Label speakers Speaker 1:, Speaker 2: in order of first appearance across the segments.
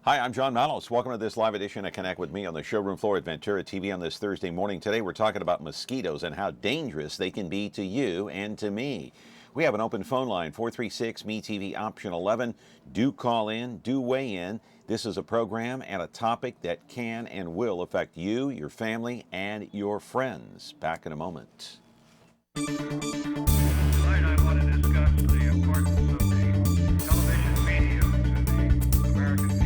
Speaker 1: Hi, I'm John Malos. Welcome to this live edition of Connect with Me on the showroom floor at Ventura TV on this Thursday morning. Today we're talking about mosquitoes and how dangerous they can be to you and to me. We have an open phone line, 436-ME-TV option 11. Do call in, do weigh in. This is a program and a topic that can and will affect you, your family, and your friends. Back in a moment.
Speaker 2: Tonight I want to discuss the importance of the television medium to the American people.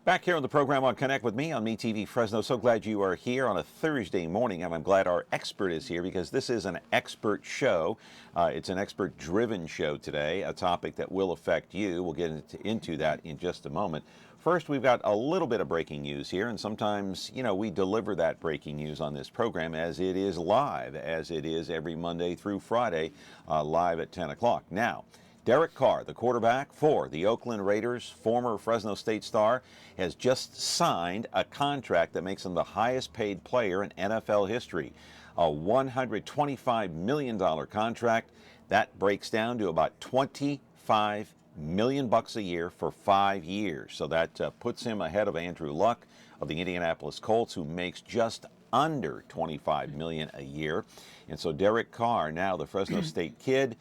Speaker 1: Back here on the program on Connect with Me on MeTV Fresno. So glad you are here on a Thursday morning, and I'm glad our expert is here because this is an expert show. It's an expert-driven show today, a topic that will affect you. We'll get into that in just a moment. First, we've got a little bit of breaking news here, and sometimes, we deliver that breaking news on this program as it is live, as it is every Monday through Friday, live at 10 o'clock. Now, Derek Carr, the quarterback for the Oakland Raiders, former Fresno State star, has just signed a contract that makes him the highest paid player in NFL history. A $125 million contract that breaks down to about $25 million a year for 5 years. So that puts him ahead of Andrew Luck of the Indianapolis Colts, who makes just under $25 million a year. And so Derek Carr, now the Fresno State kid,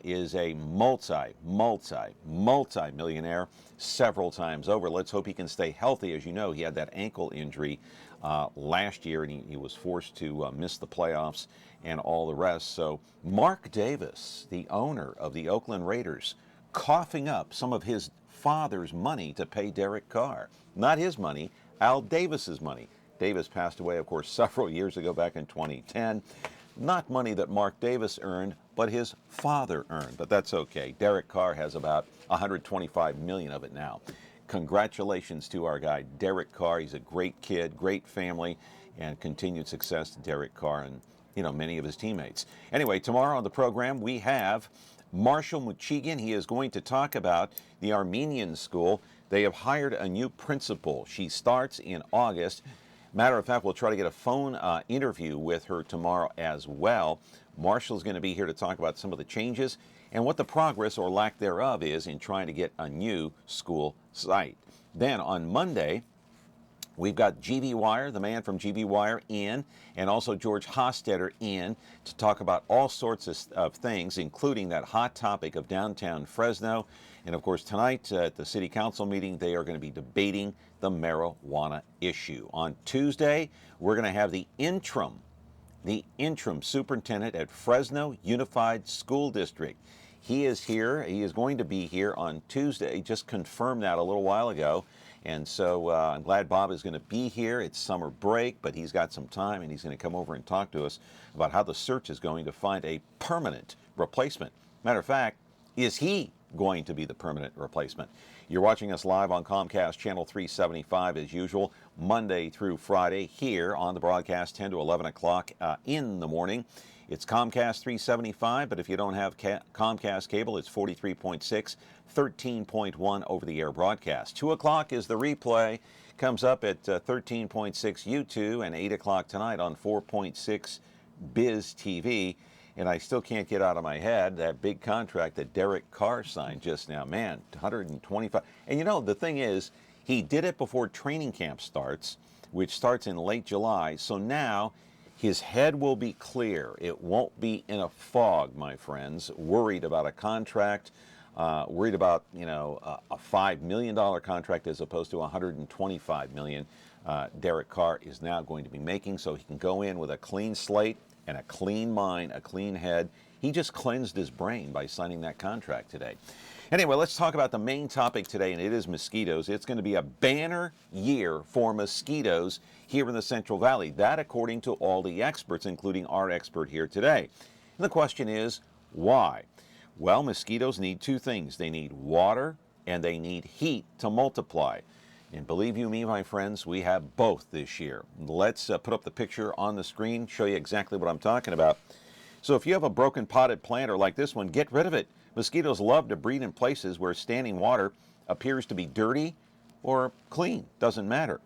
Speaker 1: is a multi-millionaire several times over. Let's hope he can stay healthy. As you know, he had that ankle injury last year, and he was forced to miss the playoffs and all the rest. So Mark Davis, the owner of the Oakland Raiders, coughing up some of his father's money to pay Derek Carr. Not his money, Al Davis's money. Davis passed away, of course, several years ago, back in 2010. Not money that Mark Davis earned, but his father earned. But that's okay. Derek Carr has about $125 million of it now. Congratulations to our guy, Derek Carr. He's a great kid, great family, and continued success to Derek Carr and, many of his teammates. Anyway, tomorrow on the program, we have Marshall Mulligan. He is going to talk about the Armenian school. They have hired a new principal. She starts in August. Matter of fact, we'll try to get a phone interview with her tomorrow as well. Marshall's going to be here to talk about some of the changes and what the progress or lack thereof is in trying to get a new school site. Then on Monday, we've got GB Wire, the man from GB Wire, in, and also George Hostetter in to talk about all sorts of things, including that hot topic of downtown Fresno. And of course, tonight at the City Council meeting, they are going to be debating the marijuana issue. On Tuesday, we're going to have the interim superintendent at Fresno Unified School District. He is here. He is going to be here on Tuesday. Just confirmed that a little while ago. And so I'm glad Bob is going to be here. It's summer break, but he's got some time, and he's going to come over and talk to us about how the search is going to find a permanent replacement. Matter of fact, is he going to be the permanent replacement? You're watching us live on Comcast Channel 375 as usual, Monday through Friday here on the broadcast 10 to 11 o'clock in the morning. It's Comcast 375, but if you don't have Comcast cable, it's 43.6, 13.1 over-the-air broadcast. 2 o'clock is the replay. Comes up at 13.6 U2 and 8 o'clock tonight on 4.6 Biz TV. And I still can't get out of my head that big contract that Derek Carr signed just now. Man, 125. And the thing is, he did it before training camp starts, which starts in late July. So now his head will be clear. It won't be in a fog, my friends, worried about a contract, worried about, a $5 million contract as opposed to $125 million. Derek Carr is now going to be making, so he can go in with a clean slate and a clean mind, a clean head. He just cleansed his brain by signing that contract today. Anyway, let's talk about the main topic today, and it is mosquitoes. It's going to be a banner year for mosquitoes here in the Central Valley. That according to all the experts, including our expert here today. And the question is, why? Well, mosquitoes need two things. They need water and they need heat to multiply. And believe you me, my friends, we have both this year. Let's put up the picture on the screen, show you exactly what I'm talking about. So if you have a broken potted plant or like this one, get rid of it. Mosquitoes love to breed in places where standing water appears to be dirty or clean, doesn't matter.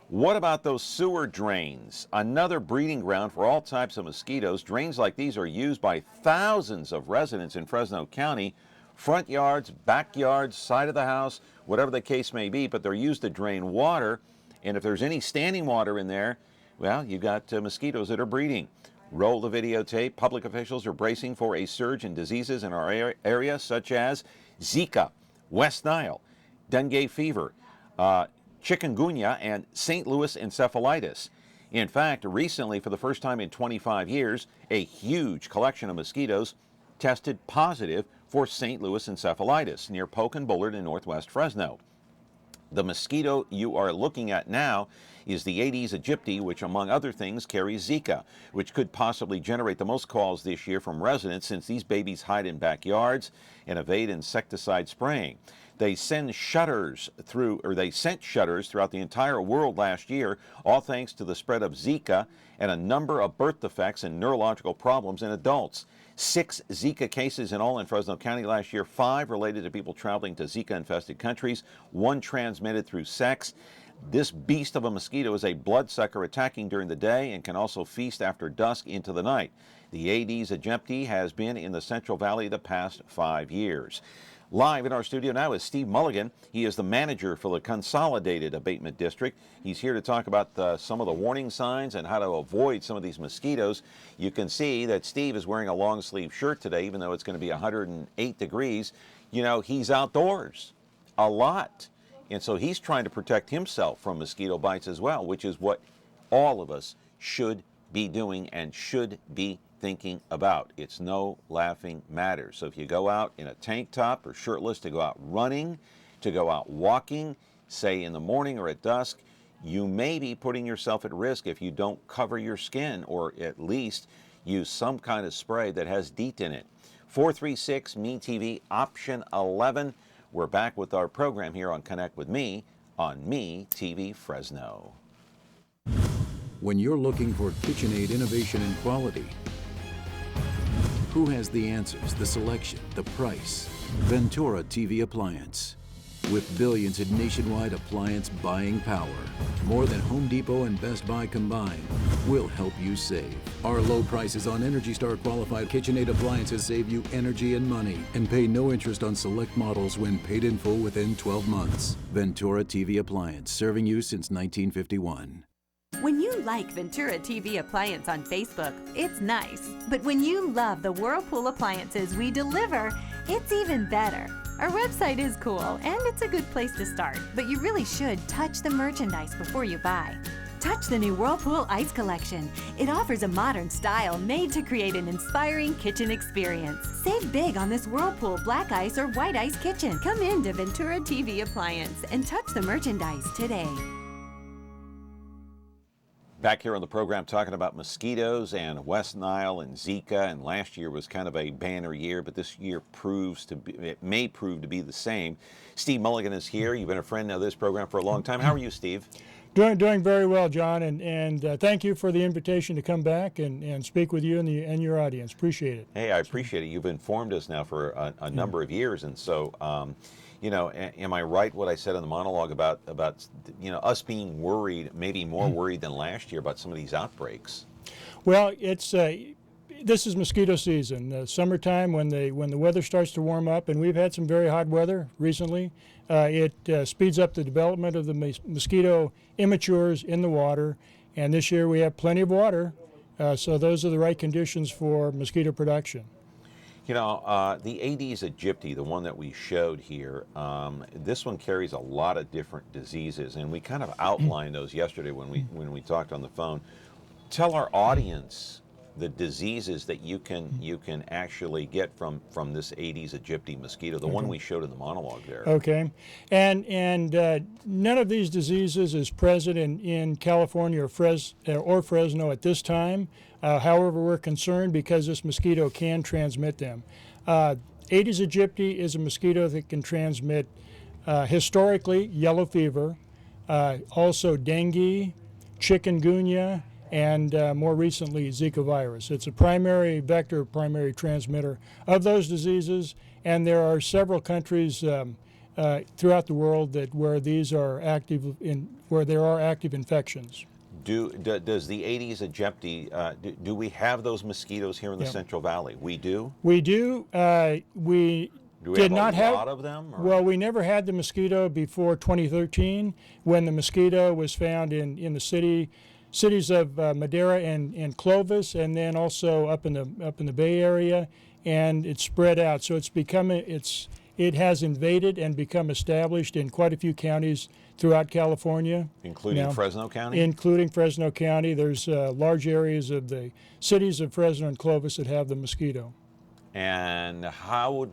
Speaker 1: What about those sewer drains? Another breeding ground for all types of mosquitoes. Drains like these are used by thousands of residents in Fresno County. Front yards, backyards, side of the house, whatever the case may be, but they're used to drain water. And if there's any standing water in there, well, you've got mosquitoes that are breeding. Roll the videotape. Public officials are bracing for a surge in diseases in our area, such as Zika, West Nile, dengue fever, chikungunya, and St. Louis encephalitis. In fact, recently, for the first time in 25 years, a huge collection of mosquitoes tested positive for St. Louis encephalitis near Polk and Bullard in northwest Fresno. The mosquito you are looking at now is the Aedes aegypti, which among other things carries Zika, which could possibly generate the most calls this year from residents since these babies hide in backyards and evade insecticide spraying. They sent shutters throughout the entire world last year, all thanks to the spread of Zika and a number of birth defects and neurological problems in adults. 6 Zika cases in all in Fresno County last year, 5 related to people traveling to Zika-infested countries, 1 transmitted through sex. This beast of a mosquito is a bloodsucker attacking during the day and can also feast after dusk into the night. The Aedes aegypti has been in the Central Valley the past 5 years. Live in our studio now is Steve Mulligan. He is the manager for the Consolidated Abatement District. He's here to talk about some of the warning signs and how to avoid some of these mosquitoes. You can see that Steve is wearing a long sleeve shirt today, even though it's going to be 108 degrees. You know, he's outdoors a lot. And so he's trying to protect himself from mosquito bites as well, which is what all of us should be doing and should be thinking about. It's no laughing matter. So if you go out in a tank top or shirtless to go out running, to go out walking, say in the morning or at dusk, you may be putting yourself at risk if you don't cover your skin or at least use some kind of spray that has DEET in it. 436 Me TV option 11. We're back with our program here on Connect with Me on Me TV Fresno.
Speaker 3: When you're looking for KitchenAid innovation and quality, who has the answers, the selection, the price? Ventura TV Appliance. With billions in nationwide appliance buying power, more than Home Depot and Best Buy combined, will help you save. Our low prices on Energy Star qualified KitchenAid appliances save you energy and money and pay no interest on select models when paid in full within 12 months. Ventura TV Appliance, serving you since 1951.
Speaker 4: When you like Ventura TV Appliance on Facebook, it's nice. But when you love the Whirlpool appliances we deliver, it's even better. Our website is cool and it's a good place to start, but you really should touch the merchandise before you buy. Touch the new Whirlpool Ice Collection. It offers a modern style made to create an inspiring kitchen experience. Save big on this Whirlpool Black Ice or White Ice kitchen. Come into Ventura TV Appliance and touch the merchandise today.
Speaker 1: Back here on the program talking about mosquitoes and West Nile and Zika, and last year was kind of a banner year, but this year may prove to be the same. Steve Mulligan is here. You've been a friend of this program for a long time. How are you, Steve?
Speaker 5: Doing very well, John, and thank you for the invitation to come back and speak with you and your audience. Appreciate it.
Speaker 1: Hey, I appreciate it. You've informed us now for a number of years, and so you know, am I right what I said in the monologue about you know, us being worried, maybe more worried than last year about some of these outbreaks?
Speaker 5: Well, it's this is mosquito season, summertime when the weather starts to warm up, and we've had some very hot weather recently. It speeds up the development of the mosquito immatures in the water, and this year we have plenty of water, so those are the right conditions for mosquito production.
Speaker 1: You know, the Aedes aegypti, the one that we showed here, this one carries a lot of different diseases, and we kind of outlined those yesterday when we talked on the phone. Tell our audience the diseases that you can actually get from this Aedes aegypti mosquito, the one we showed in the monologue there.
Speaker 5: Okay, and none of these diseases is present in California or Fresno at this time. However, we're concerned because this mosquito can transmit them. Aedes aegypti is a mosquito that can transmit historically yellow fever, also dengue, chikungunya, and more recently Zika virus. It's a primary vector, primary transmitter of those diseases, and there are several countries throughout the world where these are active where there are active infections.
Speaker 1: Does the Aedes aegypti, do we have those mosquitoes here in the
Speaker 5: Yeah.
Speaker 1: Central Valley? We do?
Speaker 5: We do. We
Speaker 1: Do we
Speaker 5: did
Speaker 1: have
Speaker 5: not
Speaker 1: a
Speaker 5: have
Speaker 1: lot of them? Or?
Speaker 5: Well, we never had the mosquito before 2013, when the mosquito was found in the cities of Madera and Clovis, and then also up in the Bay Area, and it spread out. So it has invaded and become established in quite a few counties throughout California.
Speaker 1: Including
Speaker 5: now,
Speaker 1: Fresno County?
Speaker 5: Including Fresno County. There's large areas of the cities of Fresno and Clovis that have the mosquito.
Speaker 1: And let's roll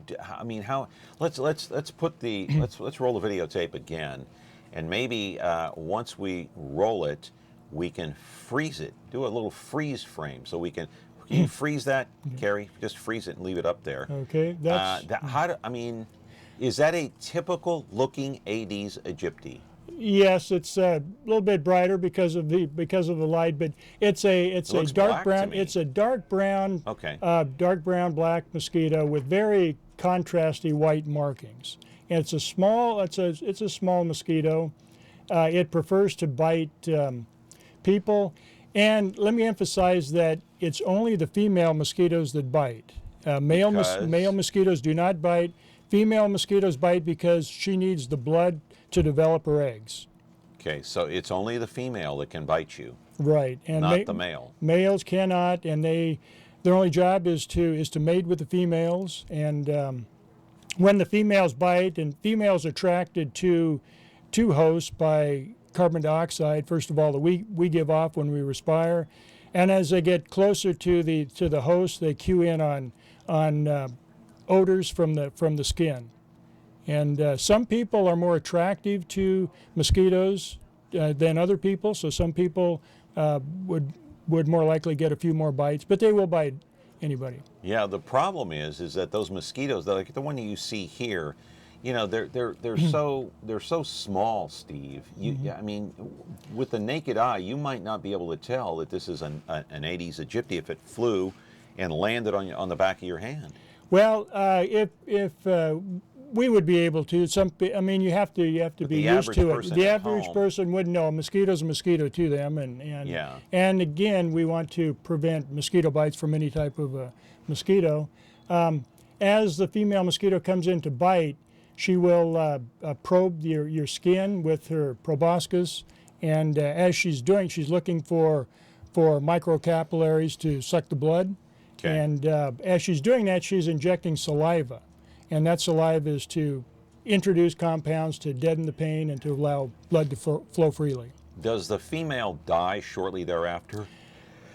Speaker 1: the videotape again, and maybe once we roll it, we can freeze it. Do a little freeze frame, so we can. Can you freeze that, Carrie? Just freeze it and leave it up there.
Speaker 5: Okay, that's.
Speaker 1: Is that a typical looking Aedes aegypti?
Speaker 5: Yes, it's a little bit brighter because of the light, but it's a dark brown. It's a dark brown.
Speaker 1: Okay.
Speaker 5: Dark brown black mosquito with very contrasty white markings. And it's a small mosquito. It prefers to bite people, and let me emphasize that it's only the female mosquitoes that bite. Male mosquitoes do not bite. Female mosquitoes bite because she needs the blood to develop her eggs.
Speaker 1: Okay, so it's only the female that can bite you,
Speaker 5: right? And
Speaker 1: not the male.
Speaker 5: Males cannot, and their only job is to mate with the females. And when the females bite, and females are attracted to hosts by carbon dioxide, first of all, that we give off when we respire, and as they get closer to the host, they cue in on odors from the skin. And some people are more attractive to mosquitoes than other people, so some people would more likely get a few more bites, but they will bite anybody.
Speaker 1: Yeah, the problem is that those mosquitoes, like the one you see here, you know, they're so small, Steve. I mean, with the naked eye, you might not be able to tell that this is an Aedes aegypti if it flew and landed on the back of your hand.
Speaker 5: Well, if we would be able to. You have to be used to it. The average person wouldn't know. A mosquito's a mosquito to them, and again, we want to prevent mosquito bites from any type of mosquito. As the female mosquito comes in to bite, she will probe your skin with her proboscis, and as she's doing, she's looking for microcapillaries to suck the blood.
Speaker 1: Okay.
Speaker 5: And as she's doing that, she's injecting saliva. And that saliva is to introduce compounds to deaden the pain and to allow blood to flow freely.
Speaker 1: Does the female die shortly thereafter?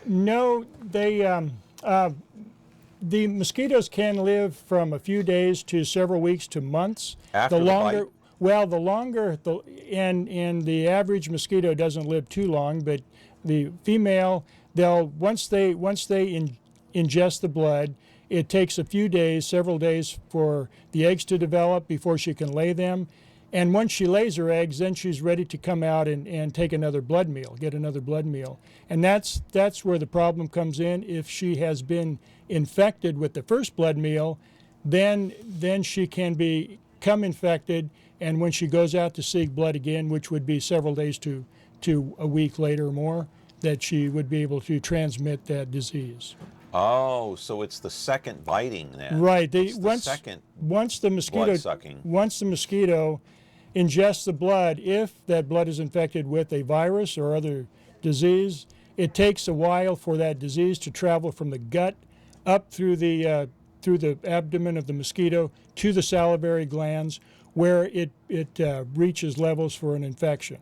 Speaker 5: No, the mosquitoes can live from a few days to several weeks to months.
Speaker 1: After the bite?
Speaker 5: Well, and the average mosquito doesn't live too long, but the female, once they ingest the blood, it takes a few days, several days, for the eggs to develop before she can lay them. And once she lays her eggs, then she's ready to come out and take another blood meal, get another blood meal. And that's where the problem comes in. If she has been infected with the first blood meal, then she can become infected, and when she goes out to seek blood again, which would be several days to a week later or more, that she would be able to transmit that disease.
Speaker 1: Oh, so it's the second biting then.
Speaker 5: Right.
Speaker 1: Once the mosquito
Speaker 5: ingests the blood, if that blood is infected with a virus or other disease, it takes a while for that disease to travel from the gut up through the abdomen of the mosquito to the salivary glands, where it reaches levels for an infection.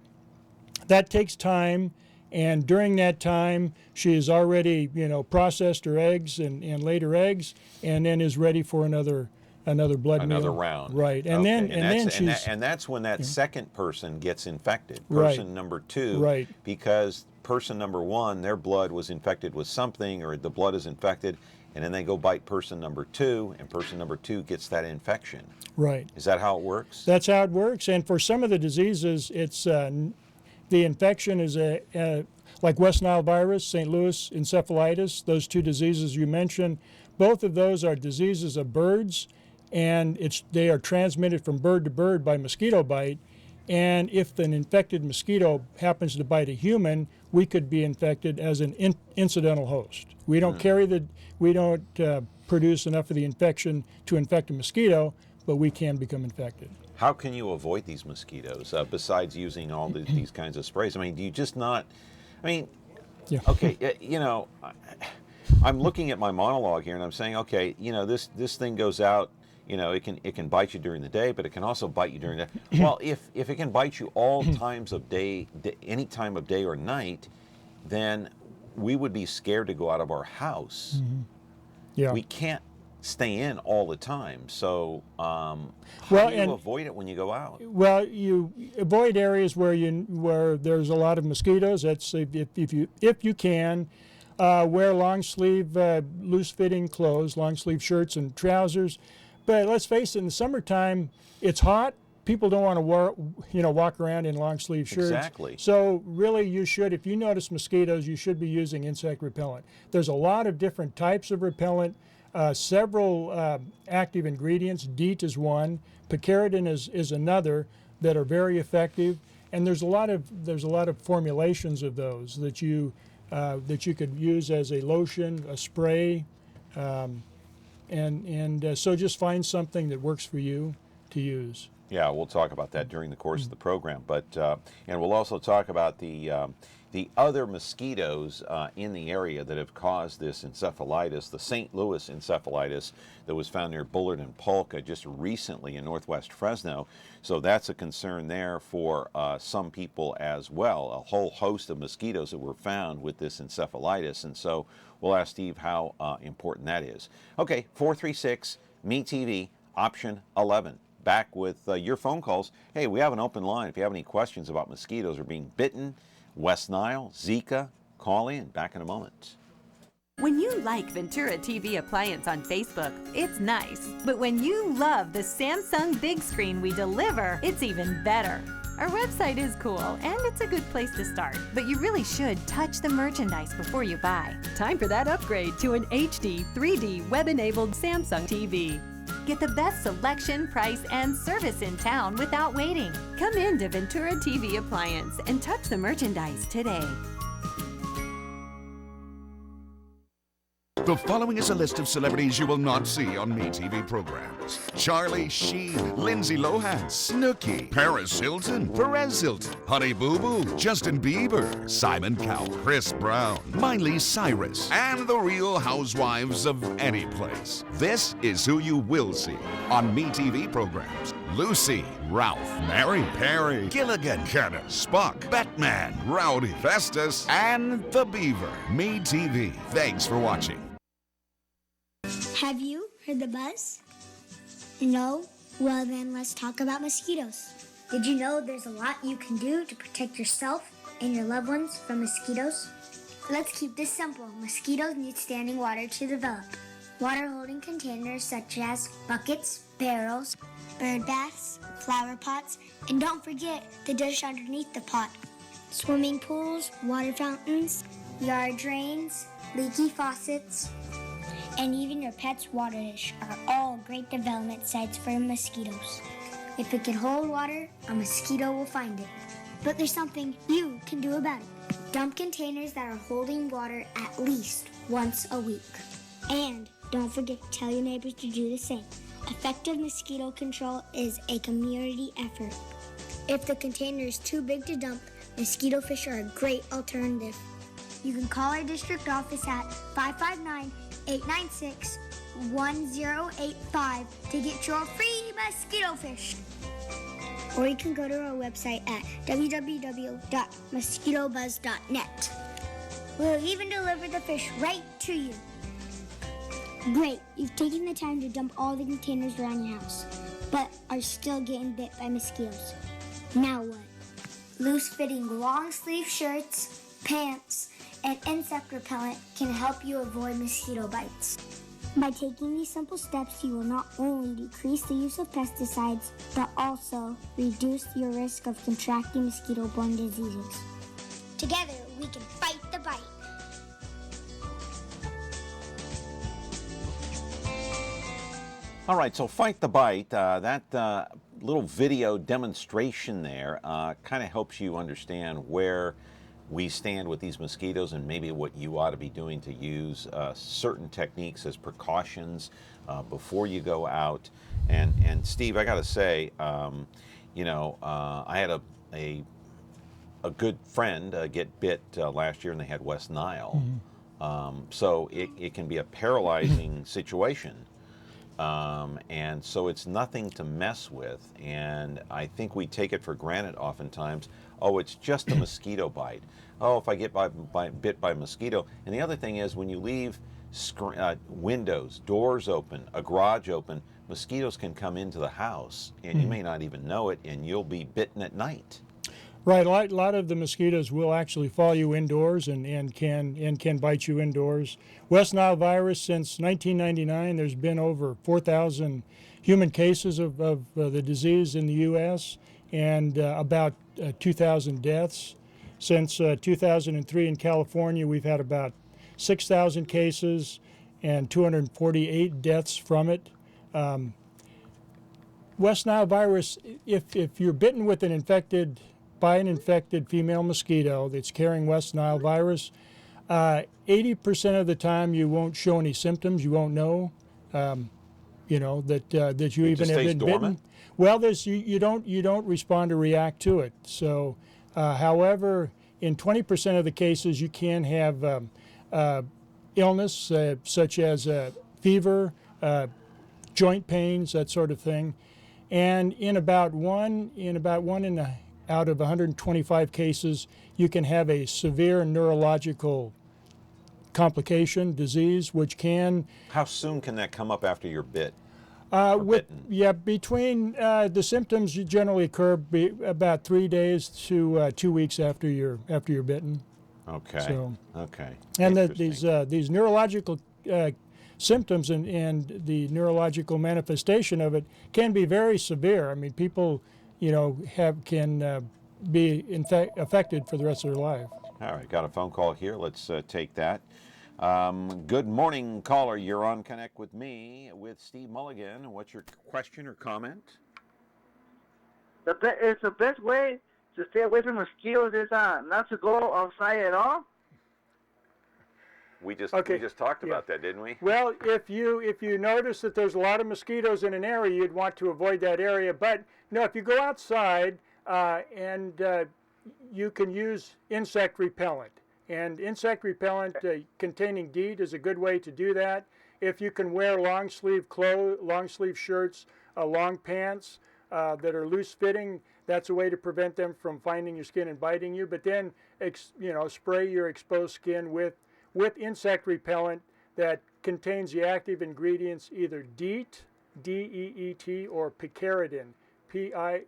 Speaker 5: That takes time. And during that time, she has already, processed her eggs and laid her eggs, and then is ready for another blood meal.
Speaker 1: Another round.
Speaker 5: Right. And
Speaker 1: okay. And that's when that second person gets infected. Person number two.
Speaker 5: Right.
Speaker 1: Because person number one, their blood was infected with something, or the blood is infected, and then they go bite person number two, and person number two gets that infection.
Speaker 5: Right.
Speaker 1: Is that how it works?
Speaker 5: That's how it works. And for some of the diseases, it's the infection is like West Nile virus, St. Louis encephalitis, those two diseases you mentioned, both of those are diseases of birds, and they are transmitted from bird to bird by mosquito bite. And if an infected mosquito happens to bite a human, we could be infected as an incidental host. We don't produce enough of the infection to infect a mosquito, but we can become infected.
Speaker 1: How can you avoid these mosquitoes besides using all these kinds of sprays? I mean, do you just not? I mean,
Speaker 5: Yeah.
Speaker 1: okay, you know, I'm looking at my monologue here, and I'm saying, okay, you know, this thing goes out. You know, it can bite you during the day, but it can also bite you during the. Well, if it can bite you all times of day, any time of day or night, then we would be scared to go out of our house.
Speaker 5: Yeah.
Speaker 1: We can't stay in all the time. So, how
Speaker 5: Well,
Speaker 1: do you
Speaker 5: and-
Speaker 1: avoid it when you go out?
Speaker 5: Well, you avoid areas where there's a lot of mosquitoes. That's if you can. Wear long sleeve, loose fitting clothes, long sleeve shirts and trousers. But let's face it, in the summertime, it's hot. People don't want to walk around in long sleeve shirts.
Speaker 1: Exactly.
Speaker 5: So really, you should, if you notice mosquitoes, you should be using insect repellent. There's a lot of different types of repellent, several active ingredients. DEET is one. Picaridin is another that are very effective. And there's a lot of formulations of those that you could use as a lotion, a spray. So just find something that works for you to use.
Speaker 1: Yeah, we'll talk about that during the course of the program, but and we'll also talk about the other mosquitoes in the area that have caused this encephalitis, the St. Louis encephalitis that was found near Bullard and Polk just recently in northwest Fresno. So that's a concern there for some people as well. A whole host of mosquitoes that were found with this encephalitis, and so we'll ask Steve how important that is. Okay, 436-ME-TV, option 11. Back with your phone calls. Hey, we have an open line. If you have any questions about mosquitoes or being bitten, West Nile, Zika, call in. Back in a moment.
Speaker 4: When you like Ventura TV Appliance on Facebook, it's nice. But when you love the Samsung big screen we deliver, it's even better. Our website is cool, and it's a good place to start. But you really should touch the merchandise before you buy. Time for that upgrade to an HD 3D web-enabled Samsung TV. Get the best selection, price, and service in town without waiting. Come in to Ventura TV Appliance and touch the merchandise today.
Speaker 6: The following is a list of celebrities you will not see on MeTV programs. Charlie Sheen, Lindsay Lohan, Snooki, Paris Hilton, Perez Hilton, Honey Boo Boo, Justin Bieber, Simon Cowell, Chris Brown, Miley Cyrus, and the Real Housewives of any place. This is who you will see on MeTV programs. Lucy, Ralph, Mary, Perry, Gilligan, Kenna, Spock, Batman, Rowdy, Festus, and the Beaver. MeTV. Thanks for watching.
Speaker 7: Have you heard the buzz? No? Well then, let's talk about mosquitoes. Did you know there's a lot you can do to protect yourself and your loved ones from mosquitoes? Let's keep this simple. Mosquitoes need standing water to develop. Water-holding containers such as buckets, barrels, bird baths, flower pots, and don't forget the dish underneath the pot. Swimming pools, water fountains, yard drains, leaky faucets, and even your pet's water dish are all great development sites for mosquitoes. If it can hold water, a mosquito will find it. But there's something you can do about it. Dump containers that are holding water at least once a week. And don't forget to tell your neighbors to do the same. Effective mosquito control is a community effort. If the container is too big to dump, mosquito fish are a great alternative. You can call our district office at 559-896-1085 to get your free mosquito fish. Or you can go to our website at www.mosquitobuzz.net. We'll even deliver the fish right to you. Great, you've taken the time to dump all the containers around your house, but are still getting bit by mosquitoes. Now what? Loose-fitting long-sleeve shirts, pants, and insect repellent can help you avoid mosquito bites. By taking these simple steps, you will not only decrease the use of pesticides, but also reduce your risk of contracting mosquito-borne diseases. Together, we can fight the bite.
Speaker 1: All right, so Fight the Bite, that little video demonstration there kind of helps you understand where we stand with these mosquitoes and maybe what you ought to be doing to use certain techniques as precautions before you go out. And Steve, I got to say, I had a good friend get bit last year, and they had West Nile. So it can be a paralyzing situation. And so it's nothing to mess with, and I think we take it for granted oftentimes. Oh, it's just a mosquito bite. Oh, if I get bit by a mosquito. And the other thing is, when you leave windows, doors open, a garage open, mosquitoes can come into the house, and you may not even know it, and you'll be bitten at night.
Speaker 5: Right, a lot of the mosquitoes will actually follow you indoors and can bite you indoors. West Nile virus, since 1999, there's been over 4,000 human cases of the disease in the U.S. and about 2,000 deaths. Since 2003 in California, we've had about 6,000 cases and 248 deaths from it. West Nile virus, if you're bitten with by an infected female mosquito that's carrying West Nile virus, 80% of the time you won't show any symptoms. You won't know, that you even have been bitten. Well, you don't respond or react to it. So, however, in 20% of the cases, you can have illness such as fever, joint pains, that sort of thing, and in about one out of 125 cases, you can have a severe neurological complication, disease, which can...
Speaker 1: How soon can that come up after you're bit?
Speaker 5: Between the symptoms generally occur about 3 days to 2 weeks after you're bitten.
Speaker 1: Okay.
Speaker 5: So,
Speaker 1: okay.
Speaker 5: And these neurological symptoms and the neurological manifestation of it can be very severe. I mean, people can be affected for the rest of their life.
Speaker 1: All right, got a phone call here. Let's take that. Good morning, caller. You're on Connect with Me with Steve Mulligan. What's your question or comment?
Speaker 8: It's the best way to stay away from mosquitoes is not to go outside at all.
Speaker 1: We just talked about that, didn't we?
Speaker 5: Well, if you notice that there's a lot of mosquitoes in an area, you'd want to avoid that area. But no, if you go outside and you can use insect repellent. And insect repellent containing DEET is a good way to do that. If you can wear long sleeve shirts, long pants that are loose fitting, that's a way to prevent them from finding your skin and biting you. But then, spray your exposed skin with insect repellent that contains the active ingredients either DEET, D-E-E-T, or picaridin, P-I-C-A-R-I-D-I-N.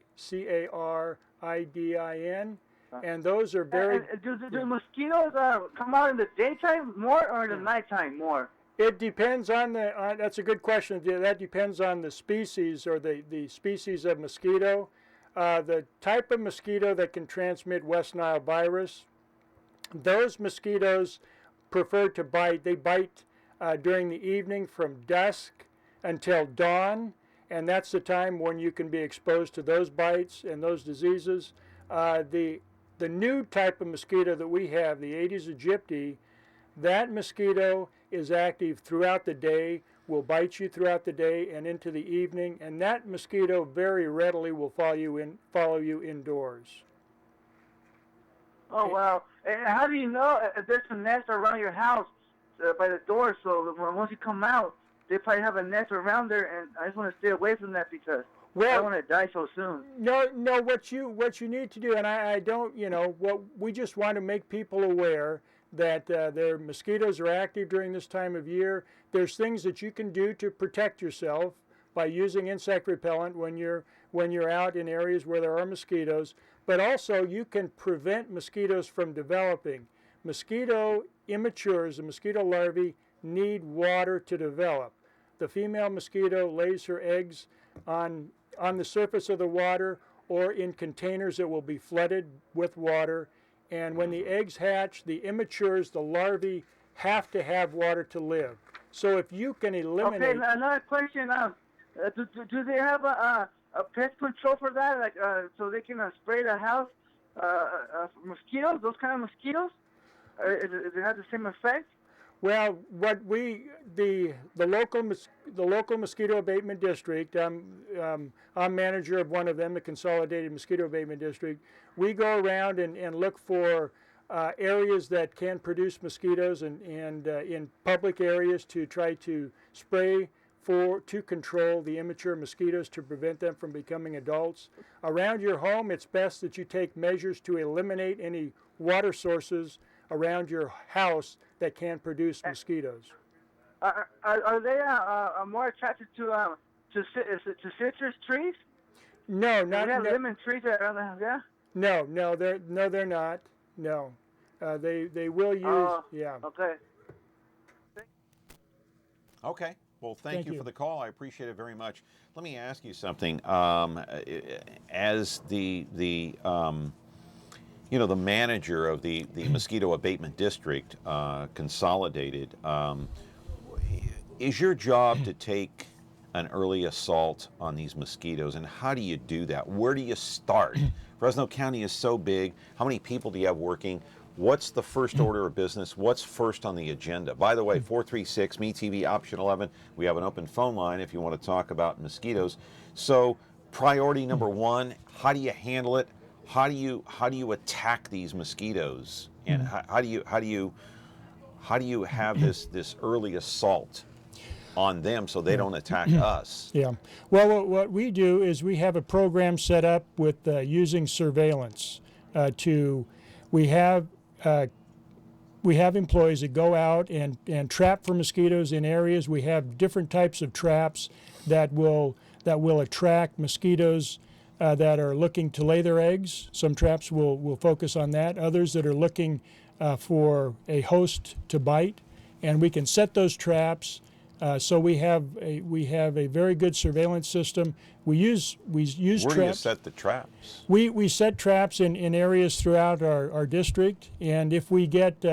Speaker 5: And those are very...
Speaker 8: Do mosquitoes come out in the daytime more or in the nighttime more?
Speaker 5: It depends on that's a good question. That depends on the species or the species of mosquito. The type of mosquito that can transmit West Nile virus, those mosquitoes prefer to bite. They bite during the evening from dusk until dawn, and that's the time when you can be exposed to those bites and those diseases. The new type of mosquito that we have, the Aedes aegypti, that mosquito is active throughout the day, will bite you throughout the day and into the evening, and that mosquito very readily will follow you indoors.
Speaker 8: Oh, wow. And how do you know if there's a nest around your house by the door? So once you come out, they probably have a nest around there, and I just want to stay away from that because I don't want to die so soon.
Speaker 5: No. What you need to do, and I don't, we just want to make people aware that their mosquitoes are active during this time of year. There's things that you can do to protect yourself by using insect repellent when you're out in areas where there are mosquitoes. But also you can prevent mosquitoes from developing. Mosquito immatures, the mosquito larvae, need water to develop. The female mosquito lays her eggs on the surface of the water or in containers that will be flooded with water. And when the eggs hatch, the immatures, the larvae, have to have water to live. So if you can eliminate...
Speaker 8: Okay, another question. Do they have a pest control for that, like so they can spray the house? Mosquitoes, those kind of mosquitoes? Does it have the same effect?
Speaker 5: Well, what the local mosquito abatement district, I'm manager of one of them, the Consolidated Mosquito Abatement District. We go around and look for areas that can produce mosquitoes and in public areas to try to spray to control the immature mosquitoes to prevent them from becoming adults. Around your home, it's best that you take measures to eliminate any water sources around your house that can produce mosquitoes.
Speaker 8: Are they more attracted to citrus trees?
Speaker 5: No,
Speaker 8: not lemon trees around the house. Yeah.
Speaker 5: No, they're not. No, they will use. Yeah.
Speaker 8: Okay.
Speaker 1: Okay. Well, thank you for the call. I appreciate it very much. Let me ask you something. As the manager of the mosquito abatement district, Consolidated, is your job to take an early assault on these mosquitoes, and how do you do that? Where do you start? Fresno County is so big. How many people do you have working? What's the first order of business? What's first on the agenda? By the way, 436 MeTV option 11. We have an open phone line if you want to talk about mosquitoes. So, priority number one: how do you handle it? How do you attack these mosquitoes? And how do you have this early assault on them so they don't attack us?
Speaker 5: Yeah. Well, what we do is we have a program set up with using surveillance. We have employees that go out and trap for mosquitoes in areas. We have different types of traps that will attract mosquitoes that are looking to lay their eggs. Some traps will focus on that. Others that are looking for a host to bite, and we can set those traps. So we have a very good surveillance system. We use
Speaker 1: Where
Speaker 5: traps.
Speaker 1: do you set the traps?
Speaker 5: We set traps in areas throughout our district, and if we get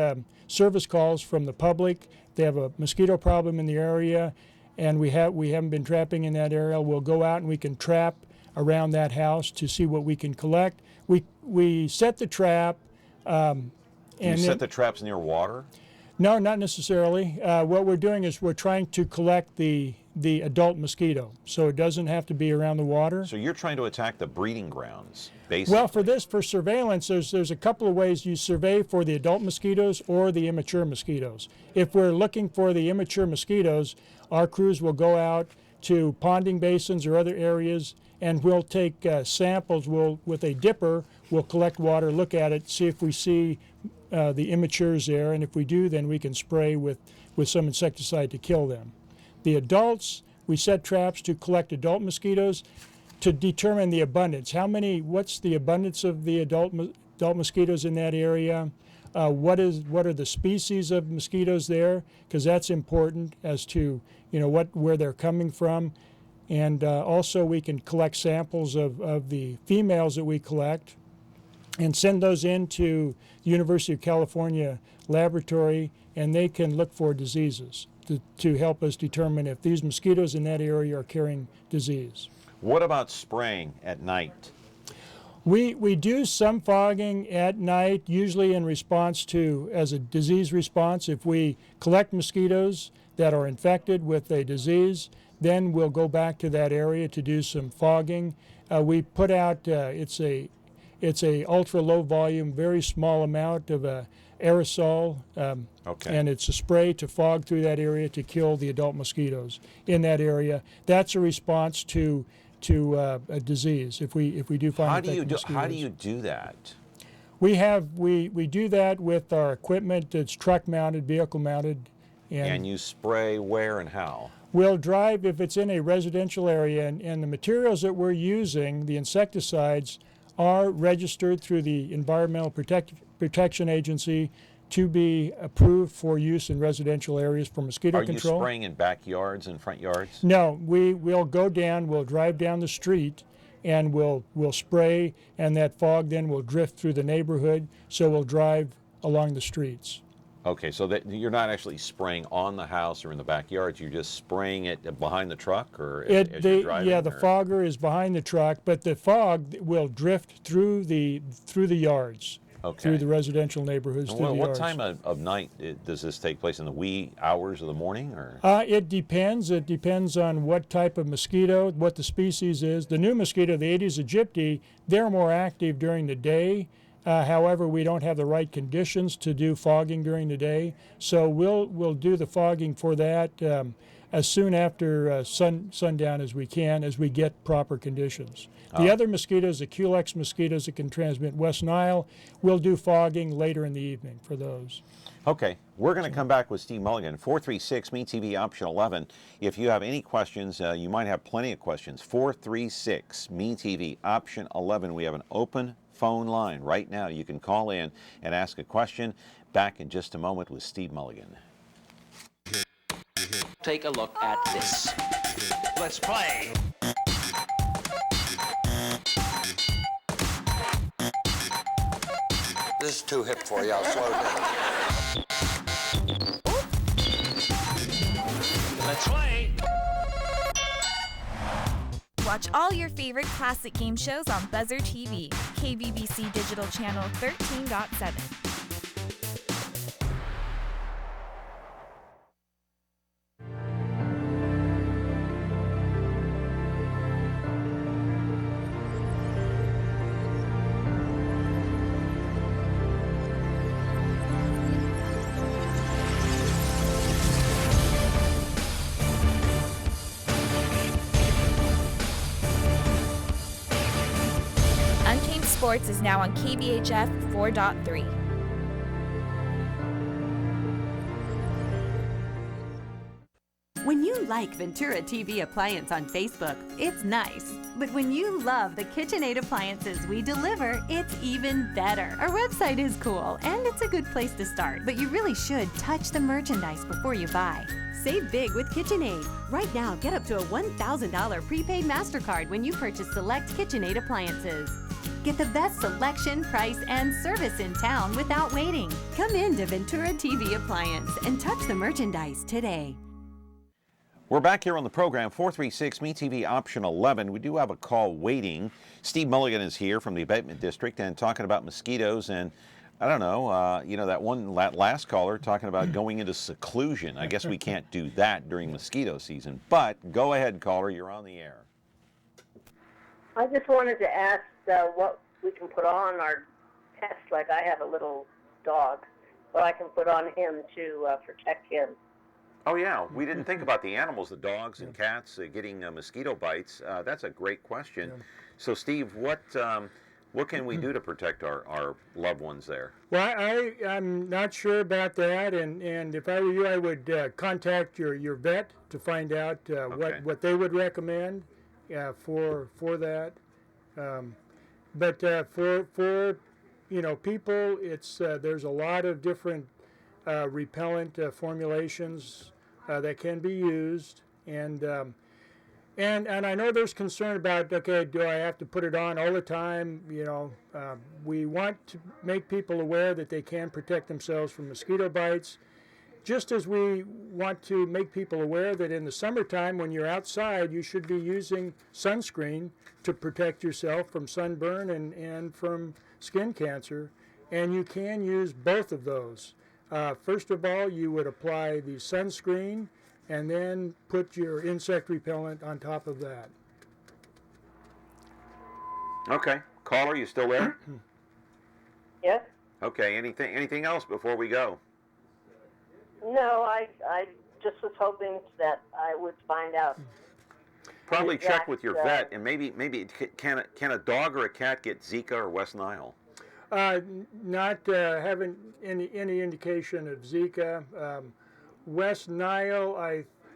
Speaker 5: service calls from the public, they have a mosquito problem in the area, and we haven't been trapping in that area, we'll go out and we can trap around that house to see what we can collect. We set the trap.
Speaker 1: Do you set the traps near water?
Speaker 5: No, not necessarily. What we're doing is we're trying to collect the adult mosquito, so it doesn't have to be around the water.
Speaker 1: So you're trying to attack the breeding grounds, basically.
Speaker 5: Well, for surveillance, there's a couple of ways you survey for the adult mosquitoes or the immature mosquitoes. If we're looking for the immature mosquitoes, our crews will go out to ponding basins or other areas, and we'll take samples. With a dipper, we'll collect water, look at it, see if we see the immatures there, and if we do, then we can spray with some insecticide to kill them. The adults, we set traps to collect adult mosquitoes to determine the abundance. What's the abundance of the adult mosquitoes in that area? What are the species of mosquitoes there? Because that's important as to where they're coming from. And also we can collect samples of the females that we collect and send those into the University of California laboratory, and they can look for diseases to help us determine if these mosquitoes in that area are carrying disease.
Speaker 1: What about spraying at night?
Speaker 5: We do some fogging at night, usually in response as a disease response. If we collect mosquitoes that are infected with a disease, then we'll go back to that area to do some fogging. We put out, it's a ultra low volume, very small amount of aerosol, and it's a spray to fog through that area to kill the adult mosquitoes in that area. That's a response to a disease. If we do find mosquitoes.
Speaker 1: How do you do that?
Speaker 5: We do that with our equipment that's truck mounted, vehicle mounted,
Speaker 1: and you spray where and how?
Speaker 5: We'll drive if it's in a residential area, and the materials that we're using, the insecticides, are registered through the Environmental Protection Agency to be approved for use in residential areas for mosquito
Speaker 1: Are
Speaker 5: control.
Speaker 1: you spraying in backyards and front yards?
Speaker 5: No, we'll go down, we'll drive down the street, and we'll spray, and that fog then will drift through the neighborhood, so we'll drive along the streets.
Speaker 1: Okay, so that you're not actually spraying on the house or in the backyard. You're just spraying it behind the truck, or as you're driving.
Speaker 5: Yeah, the fogger is behind the truck, but the fog will drift through the yards, through the residential neighborhoods.
Speaker 1: And
Speaker 5: through the
Speaker 1: what
Speaker 5: yards.
Speaker 1: time of night does this take place? In the wee hours of the morning, or?
Speaker 5: It depends. It depends on what type of mosquito, what the species is. The new mosquito, the Aedes aegypti, they're more active during the day. However, we don't have the right conditions to do fogging during the day, so we'll do the fogging for that as soon after sundown as we can, as we get proper conditions. The other mosquitoes, the Culex mosquitoes that can transmit West Nile, we'll do fogging later in the evening for those.
Speaker 1: Okay, we're going to come back with Steve Mulligan. 436-MeTV option 11. If you have any questions, you might have plenty of questions. 436-MeTV option 11. We have an open phone line right now. You can call in and ask a question. Back in just a moment with Steve Mulligan.
Speaker 9: Take a look at this. Let's play.
Speaker 10: This is too hip for you. I'll slow down.
Speaker 9: Let's play.
Speaker 11: Watch all your favorite classic game shows on Buzzer TV, KBBC Digital Channel 13.7. Untamed Sports is now on KBHF 4.3.
Speaker 4: When you like Ventura TV Appliance on Facebook, it's nice. But when you love the KitchenAid appliances we deliver, it's even better. Our website is cool, and it's a good place to start. But you really should touch the merchandise before you buy. Save big with KitchenAid. Right now, get up to a $1,000 prepaid MasterCard when you purchase select KitchenAid appliances. Get the best selection, price, and service in town without waiting. Come in to Ventura TV Appliance and touch the merchandise today.
Speaker 1: We're back here on the program, 436-MeTV option 11. We do have a call waiting. Steve Mulligan is here from the Abatement District and talking about mosquitoes. And I don't know, that last caller talking about going into seclusion. I guess we can't do that during mosquito season. But go ahead, caller, you're on the air.
Speaker 12: I just wanted to ask what we can put on our pets. Like I have a little dog, what I can put on him to protect him.
Speaker 1: Oh, yeah. We didn't think about the animals, the dogs and cats getting mosquito bites. That's a great question. Yeah. So, Steve, what can we do to protect our loved ones there?
Speaker 5: Well, I'm not sure about that, and if I were you, I would contact your vet to find out what they would recommend for that. But for people, it's there's a lot of different repellent formulations that can be used, and I know there's concern about, okay, do I have to put it on all the time? We want to make people aware that they can protect themselves from mosquito bites, just as we want to make people aware that in the summertime when you're outside, you should be using sunscreen to protect yourself from sunburn and from skin cancer, and you can use both of those. First of all, you would apply the sunscreen and then put your insect repellent on top of that.
Speaker 1: Okay. Caller, you still there?
Speaker 12: Yes?
Speaker 1: Okay. Anything else before we go?
Speaker 12: No, I just was hoping that I would find out.
Speaker 1: Probably check with your vet, and maybe can a dog or a cat get Zika or West Nile?
Speaker 5: Not having any indication of Zika. West Nile,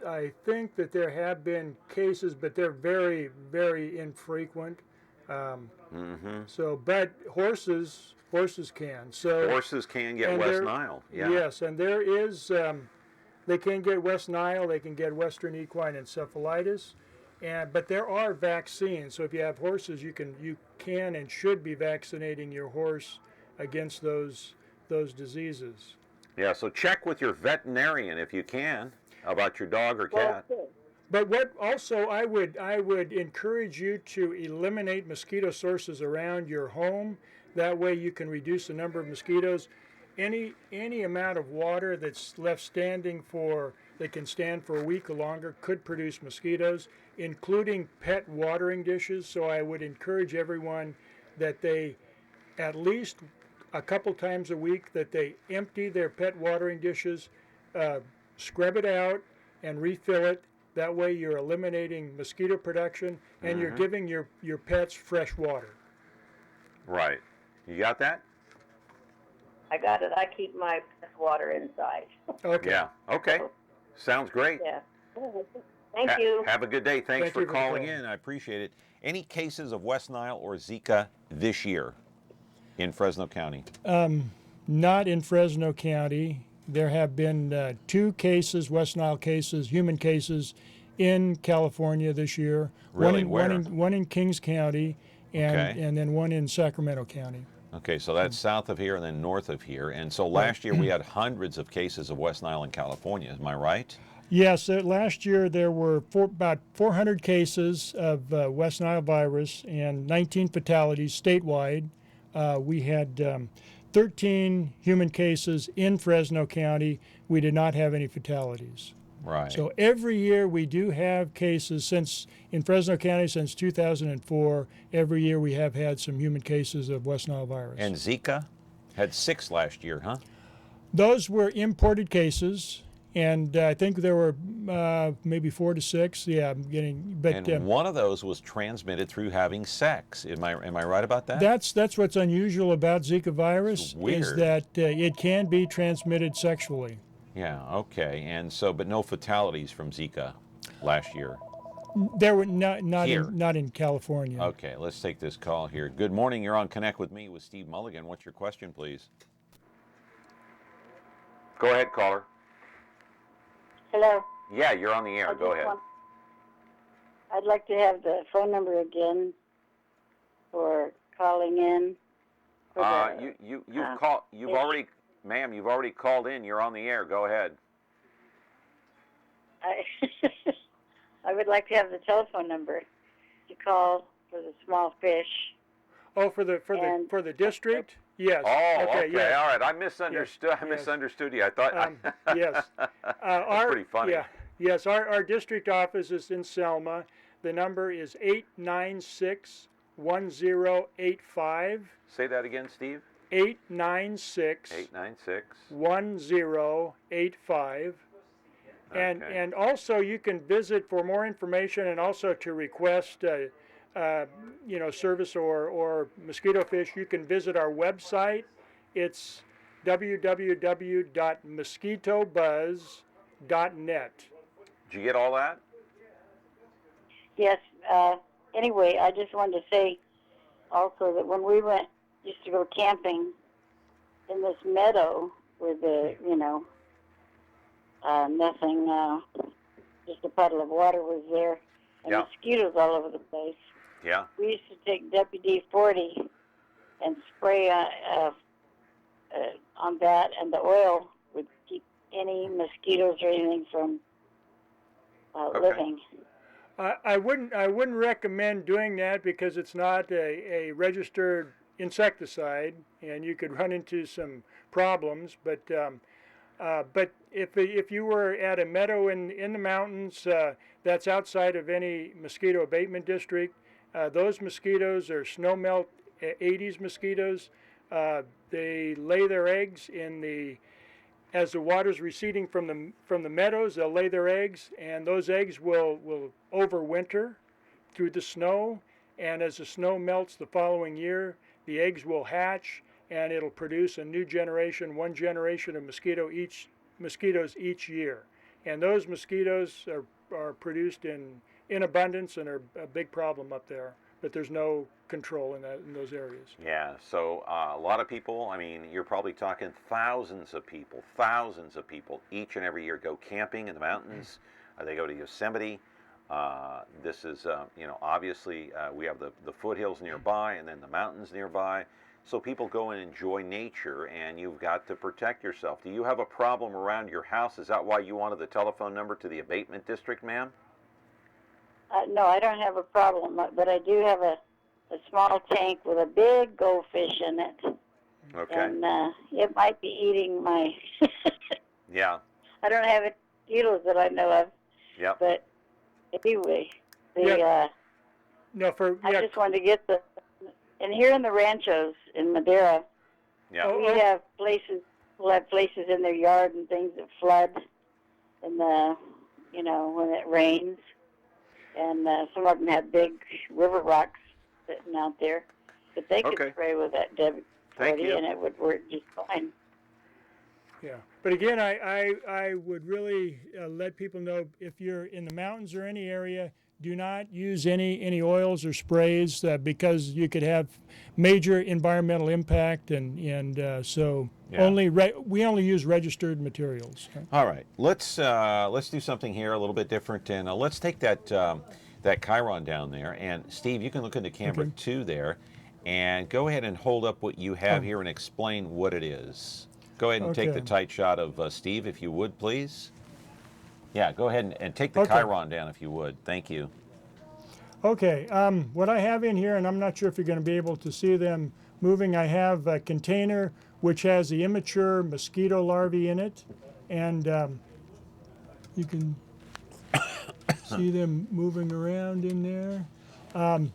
Speaker 5: I think that there have been cases, but they're very, very infrequent. So, but horses can. So
Speaker 1: Horses can get
Speaker 5: and
Speaker 1: West
Speaker 5: there-
Speaker 1: Nile. Yeah.
Speaker 5: Yes, and there is. They can get West Nile. They can get Western equine encephalitis, but there are vaccines. So if you have horses, you can and should be vaccinating your horse against those diseases.
Speaker 1: Yeah. So check with your veterinarian if you can about your dog or cat.
Speaker 5: But what also I would encourage you to eliminate mosquito sources around your home. That way you can reduce the number of mosquitoes. Any amount of water that's left standing that can stand for a week or longer could produce mosquitoes, including pet watering dishes. So I would encourage everyone that they, at least a couple times a week, that they empty their pet watering dishes, scrub it out, and refill it. That way you're eliminating mosquito production and you're giving your pets fresh water.
Speaker 1: Right. You got that?
Speaker 12: I got it. I keep my water inside.
Speaker 5: Okay.
Speaker 1: Yeah. Okay. Sounds great.
Speaker 12: Yeah. Thank you.
Speaker 1: Have a good day. Thanks
Speaker 5: Thank
Speaker 1: for
Speaker 5: you for
Speaker 1: calling
Speaker 5: calling.
Speaker 1: in. I appreciate it. Any cases of West Nile or Zika this year in Fresno County?
Speaker 5: Not in Fresno County. There have been 2 cases, West Nile cases, human cases, in California this year.
Speaker 1: Really?
Speaker 5: One
Speaker 1: Where?
Speaker 5: one in Kings County, and
Speaker 1: Okay.
Speaker 5: and then one in Sacramento County.
Speaker 1: Okay, so that's south of here and then north of here. And so last year we had hundreds of cases of West Nile in California. Am I right?
Speaker 5: Yes, last year there were about 400 cases of West Nile virus and 19 fatalities statewide. We had 13 human cases in Fresno County. We did not have any fatalities.
Speaker 1: Right.
Speaker 5: So every year we do have cases in Fresno County since 2004. Every year we have had some human cases of West Nile virus.
Speaker 1: And Zika had 6 last year, huh?
Speaker 5: Those were imported cases, and I think there were maybe 4 to 6. Yeah, I'm getting. But
Speaker 1: And one of those was transmitted through having sex. Am I right about that?
Speaker 5: that's what's unusual about Zika virus is
Speaker 1: weird.
Speaker 5: that it can be transmitted sexually.
Speaker 1: Yeah. Okay. And so, but no fatalities from Zika last year.
Speaker 5: There were not
Speaker 1: Here.
Speaker 5: not in California.
Speaker 1: Okay. Let's take this call here. Good morning. You're on Connect with Me with Steve Mulligan. What's your question, please? Go ahead, caller.
Speaker 13: Hello.
Speaker 1: Yeah, you're on the air. Go ahead.
Speaker 13: I'd like to have the phone number again for calling in.
Speaker 1: You've called. You've already, ma'am. You've already called in. You're on the air. Go ahead.
Speaker 13: I would like to have the telephone number to call for the small fish.
Speaker 5: Oh, for the district? Yes.
Speaker 1: Oh, okay.
Speaker 5: Yes.
Speaker 1: All right. I misunderstood.
Speaker 5: Yes.
Speaker 1: I misunderstood you. I thought.
Speaker 5: Yes.
Speaker 1: That's pretty funny.
Speaker 5: Yeah. Yes. Our district office is in Selma. The number is 896-1085.
Speaker 1: Say that again, Steve.
Speaker 5: 896.
Speaker 1: 896.
Speaker 5: 1085.
Speaker 1: Okay.
Speaker 5: And also you can visit for more information and also to request service or mosquito fish. You can visit our website. It's www.mosquitobuzz.net.
Speaker 1: Did you get all that?
Speaker 13: Yes. Anyway, I just wanted to say also that when we used to go camping in this meadow with nothing, just a puddle of water was there, and
Speaker 1: Yeah.
Speaker 13: mosquitoes all over the place.
Speaker 1: Yeah.
Speaker 13: We used to take WD-40 and spray on that, and the oil would keep any mosquitoes or anything from living.
Speaker 5: I wouldn't recommend doing that because it's not a registered insecticide, and you could run into some problems. But if you were at a meadow in the mountains that's outside of any mosquito abatement district, those mosquitoes are snowmelt Aedes mosquitoes. They lay their eggs as the water's receding from the meadows. They'll lay their eggs, and those eggs will overwinter through the snow. And as the snow melts the following year, the eggs will hatch, and it'll produce a new generation, one generation of mosquitoes each year. And those mosquitoes are produced in abundance and are a big problem up there. but there's no control in those areas.
Speaker 1: Yeah, so a lot of people, I mean, you're probably talking thousands of people each and every year go camping in the mountains. They go to Yosemite. This is, obviously we have the foothills nearby and then the mountains nearby. So people go and enjoy nature, and you've got to protect yourself. Do you have a problem around your house? Is that why you wanted the telephone number to the abatement district, ma'am?
Speaker 13: No, I don't have a problem, but I do have a small tank with a big goldfish in it.
Speaker 1: Okay.
Speaker 13: And it might be eating my...
Speaker 1: Yeah.
Speaker 13: I don't have mosquitoes that I know of.
Speaker 1: Yep.
Speaker 13: But anyway,
Speaker 5: No,
Speaker 13: I just wanted to get the... And here in the ranchos in Madera,
Speaker 1: yeah.
Speaker 13: we have places, we'll have places in their yard and things that flood in the, when it rains. And some of them have big river rocks sitting out there. But they could spray with that WD-40 and it would work just fine.
Speaker 5: Yeah, but again, I would really let people know, if you're in the mountains or any area, do not use any oils or sprays because you could have major environmental impact, and so we only use registered materials.
Speaker 1: All right, let's do something here a little bit different, and let's take that Chiron down there, and Steve, you can look into camera 2 there, and go ahead and hold up what you have here and explain what it is. Go ahead and take the tight shot of Steve, if you would, please. Yeah, go ahead and take the Chiron down, if you would. Thank you.
Speaker 5: Okay, what I have in here, and I'm not sure if you're going to be able to see them moving, I have a container which has the immature mosquito larvae in it, and you can see them moving around in there.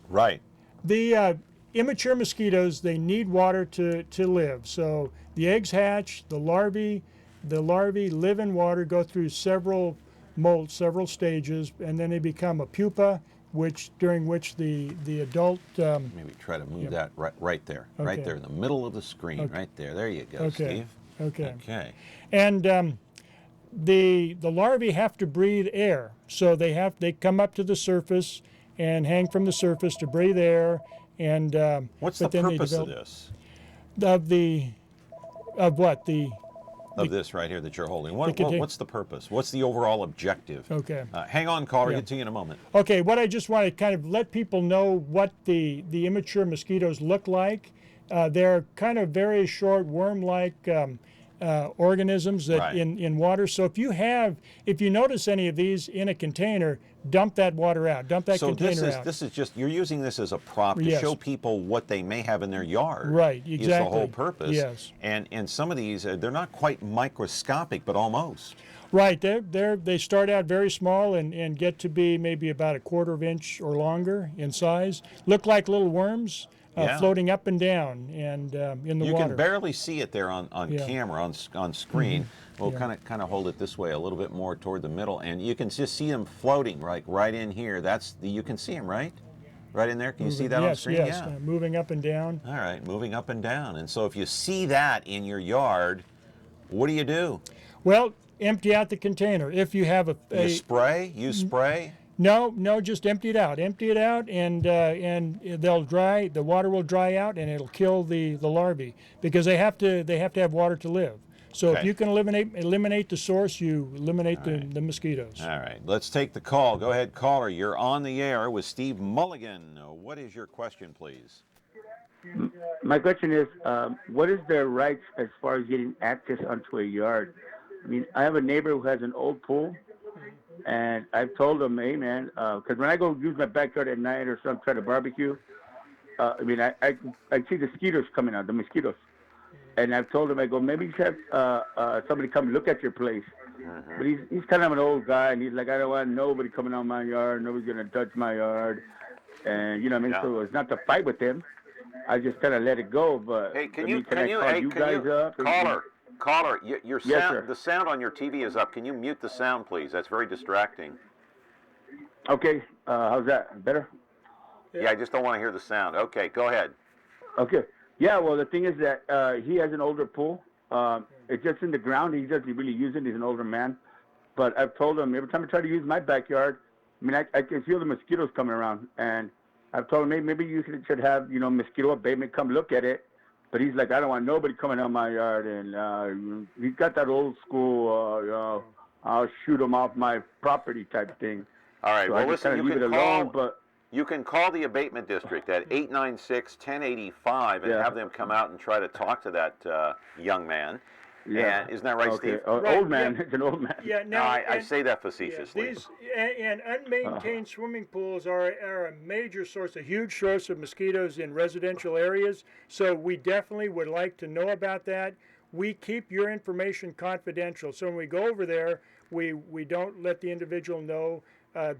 Speaker 1: Right.
Speaker 5: The immature mosquitoes, they need water to live. So the eggs hatch, the larvae live in water, go through several molts, several stages, and then they become a pupa, during which the adult...
Speaker 1: Maybe try to move that right there, right there in the middle of the screen, right there. There you go, Steve.
Speaker 5: Okay. And the larvae have to breathe air, so they come up to the surface and hang from the surface to breathe air. And
Speaker 1: what's the purpose of this?
Speaker 5: Of what?
Speaker 1: Of this right here that you're holding. What's the purpose? What's the overall objective?
Speaker 5: Okay.
Speaker 1: Hang on, caller. Get to you in a moment.
Speaker 5: Okay. What I just want to kind of let people know what the immature mosquitoes look like. They're kind of very short worm-like organisms that in water. So if you notice any of these in a container, dump that water out. Dump that container out.
Speaker 1: So this is just, you're using this as a prop to show people what they may have in their yard.
Speaker 5: Right, exactly.
Speaker 1: Is the whole purpose.
Speaker 5: Yes.
Speaker 1: And some of these, they're not quite microscopic, but almost.
Speaker 5: Right. They start out very small and get to be maybe about 1/4 inch or longer in size. Look like little worms. Floating up and down and in the water.
Speaker 1: You can barely see it there on camera, on screen. We'll kind of hold it this way a little bit more toward the middle, and you can just see them floating right in here. You can see them, right? Right in there. Can you see that on screen?
Speaker 5: Yes, moving up and down.
Speaker 1: All right, moving up and down. And so if you see that in your yard, what do you do?
Speaker 5: Well, empty out the container. If you have
Speaker 1: You spray? You spray?
Speaker 5: No, just empty it out. Empty it out, and they'll dry. The water will dry out, and it'll kill the larvae because they have to have water to live. So if you can eliminate the source, you eliminate the mosquitoes.
Speaker 1: All right, let's take the call. Go ahead, caller. You're on the air with Steve Mulligan. What is your question, please?
Speaker 14: My question is, what is their rights as far as getting access onto a yard? I mean, I have a neighbor who has an old pool. And I've told them, hey, man, because when I go use my backyard at night or something, try to barbecue, I see the mosquitoes coming out, the mosquitoes. And I've told him, I go, maybe you should have somebody come look at your place. But he's kind of an old guy, and he's like, I don't want nobody coming on my yard. Nobody's going to touch my yard. And, you know what I mean? So it's not to fight with them. I just kind of let it go. But
Speaker 1: hey,
Speaker 14: can I call you guys up?
Speaker 1: Caller, your sound,
Speaker 14: yes, sir.
Speaker 1: The sound on your TV is up. Can you mute the sound, please? That's very distracting.
Speaker 14: Okay. How's that? Better?
Speaker 1: Yeah, I just don't want to hear the sound. Okay, go ahead.
Speaker 14: Okay. Yeah, well, the thing is that he has an older pool. It's just in the ground. He doesn't really use it. He's an older man. But I've told him every time I try to use my backyard, I mean, I can feel the mosquitoes coming around. And I've told him maybe you should have mosquito abatement come look at it, but he's like, I don't want nobody coming on my yard, and he's got that old school, I'll shoot him off my property type thing.
Speaker 1: All right.
Speaker 14: So
Speaker 1: Well,
Speaker 14: I just
Speaker 1: listen,
Speaker 14: kind
Speaker 1: you
Speaker 14: of leave
Speaker 1: can
Speaker 14: it alone,
Speaker 1: call.
Speaker 14: but
Speaker 1: You can call the abatement district at 896-1085 and have them come out and try to talk to that young man.
Speaker 14: yeah,
Speaker 1: And isn't that right,
Speaker 14: okay.
Speaker 1: Steve?
Speaker 5: Right,
Speaker 14: Old man,
Speaker 5: yeah.
Speaker 14: it's an old man.
Speaker 5: Yeah,
Speaker 1: No,
Speaker 5: now
Speaker 1: I say that facetiously.
Speaker 5: These and unmaintained swimming pools are a major source, a huge source of mosquitoes in residential areas. So we definitely would like to know about that. We keep your information confidential. So when we go over there, we don't let the individual know, that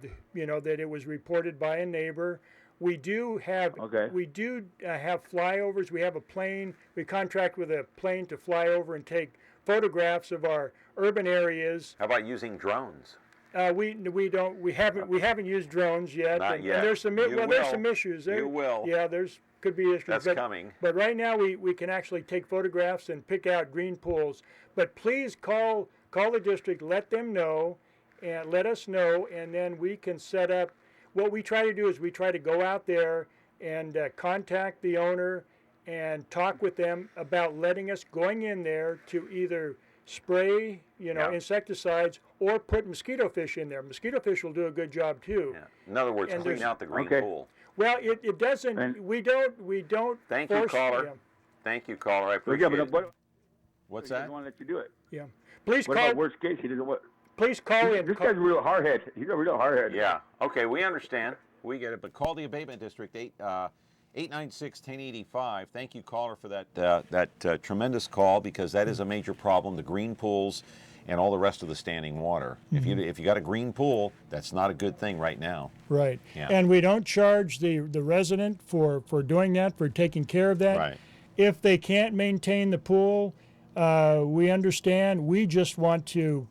Speaker 5: it was reported by a neighbor. We do have have flyovers. We have a plane. We contract with a plane to fly over and take photographs of our urban areas.
Speaker 1: How about using drones?
Speaker 5: We haven't used drones yet.
Speaker 1: Not yet.
Speaker 5: And there's some there's some issues there.
Speaker 1: You will.
Speaker 5: Yeah, could be issues.
Speaker 1: That's coming.
Speaker 5: But right now we can actually take photographs and pick out green pools. But please call the district, let them know, and let us know, and then we can set up. What we try to do is we try to go out there and contact the owner and talk with them about letting us going in there to either spray, insecticides or put mosquito fish in there. Mosquito fish will do a good job too.
Speaker 1: Yeah. In other words, clean out the green pool.
Speaker 5: Well, it doesn't. We don't.
Speaker 1: Thank you, caller. Thank you, caller. I appreciate it. What's that?
Speaker 14: He doesn't want to let you do it.
Speaker 5: Yeah. Please
Speaker 14: what
Speaker 5: call.
Speaker 14: About worst case, he doesn't want.
Speaker 5: Please call in.
Speaker 14: This guy's a real hardhead. He's a real hardhead.
Speaker 1: Yeah. Okay, we understand. We get it. But call the abatement district 896-1085. Thank you, caller, for that tremendous call, because that is a major problem. The green pools and all the rest of the standing water.
Speaker 5: Mm-hmm.
Speaker 1: If you got a green pool, that's not a good thing right now.
Speaker 5: Right.
Speaker 1: Yeah.
Speaker 5: And we don't charge the resident for doing that, for taking care of that.
Speaker 1: Right.
Speaker 5: If they can't maintain the pool, we understand. We just want to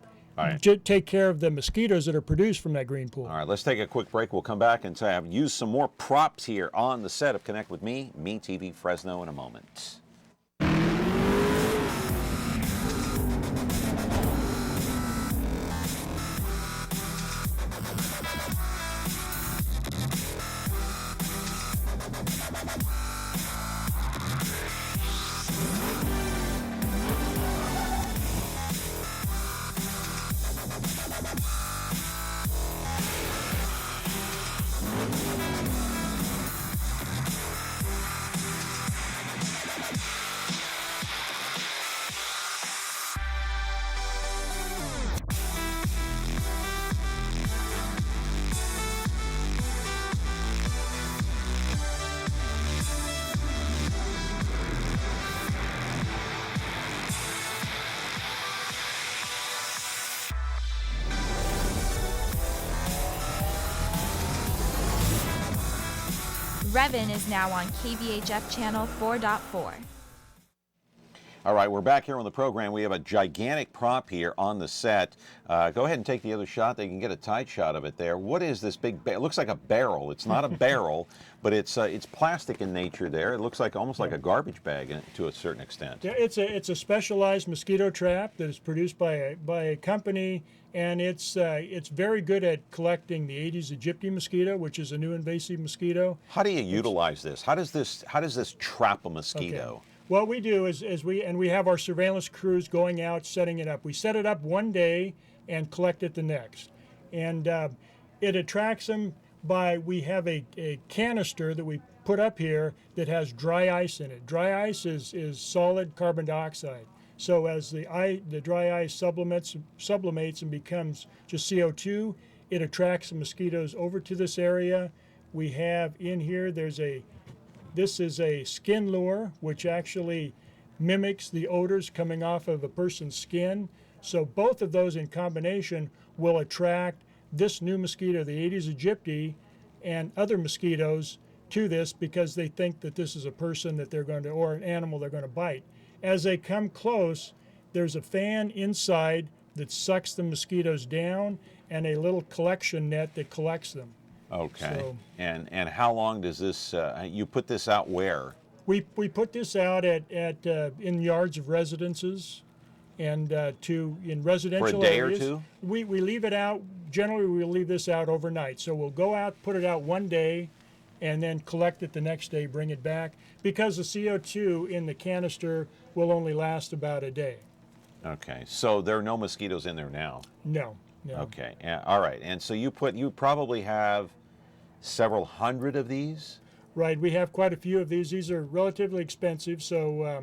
Speaker 5: take care of the mosquitoes that are produced from that green pool.
Speaker 1: All right, let's take a quick break. We'll come back and say I've used some more props here on the set of Connect with Me TV Fresno, in a moment.
Speaker 11: Revin is now on KVHF channel 4.4.
Speaker 1: All right, we're back here on the program. We have a gigantic prop here on the set. Go ahead and take the other shot. They can get a tight shot of it there. What is this big? It looks like a barrel. It's not a barrel, but it's plastic in nature. There, it looks like almost like a garbage bag to a certain extent.
Speaker 5: Yeah, it's a specialized mosquito trap that is produced by a company, and it's very good at collecting the Aedes aegypti mosquito, which is a new invasive mosquito.
Speaker 1: How do you utilize this? How does this trap a mosquito?
Speaker 5: Okay. What we do is we have our surveillance crews going out setting it up. We set it up one day and collect it the next, and it attracts them by, we have a canister that we put up here that has dry ice in it. Dry ice is solid carbon dioxide. So as the dry ice sublimates and becomes just CO2, it attracts the mosquitoes over to this area. We have in here, this is a skin lure, which actually mimics the odors coming off of a person's skin. So both of those in combination will attract this new mosquito, the Aedes aegypti, and other mosquitoes to this, because they think that this is a person that they're going to, or an animal they're going to bite. As they come close, there's a fan inside that sucks the mosquitoes down, and a little collection net that collects them.
Speaker 1: Okay.
Speaker 5: So,
Speaker 1: and how long does this? You put this out where?
Speaker 5: We put this out in yards of residences, and in residential
Speaker 1: for a day
Speaker 5: areas.
Speaker 1: Or two.
Speaker 5: We leave it out. Generally, we'll leave this out overnight. So we'll go out, put it out one day, and then collect it the next day, bring it back, because the CO2 in the canister will only last about a day.
Speaker 1: Okay, so there are no mosquitoes in there now?
Speaker 5: No, no.
Speaker 1: Okay, all right. And so you probably have several hundred of these?
Speaker 5: Right, we have quite a few of these. These are relatively expensive, so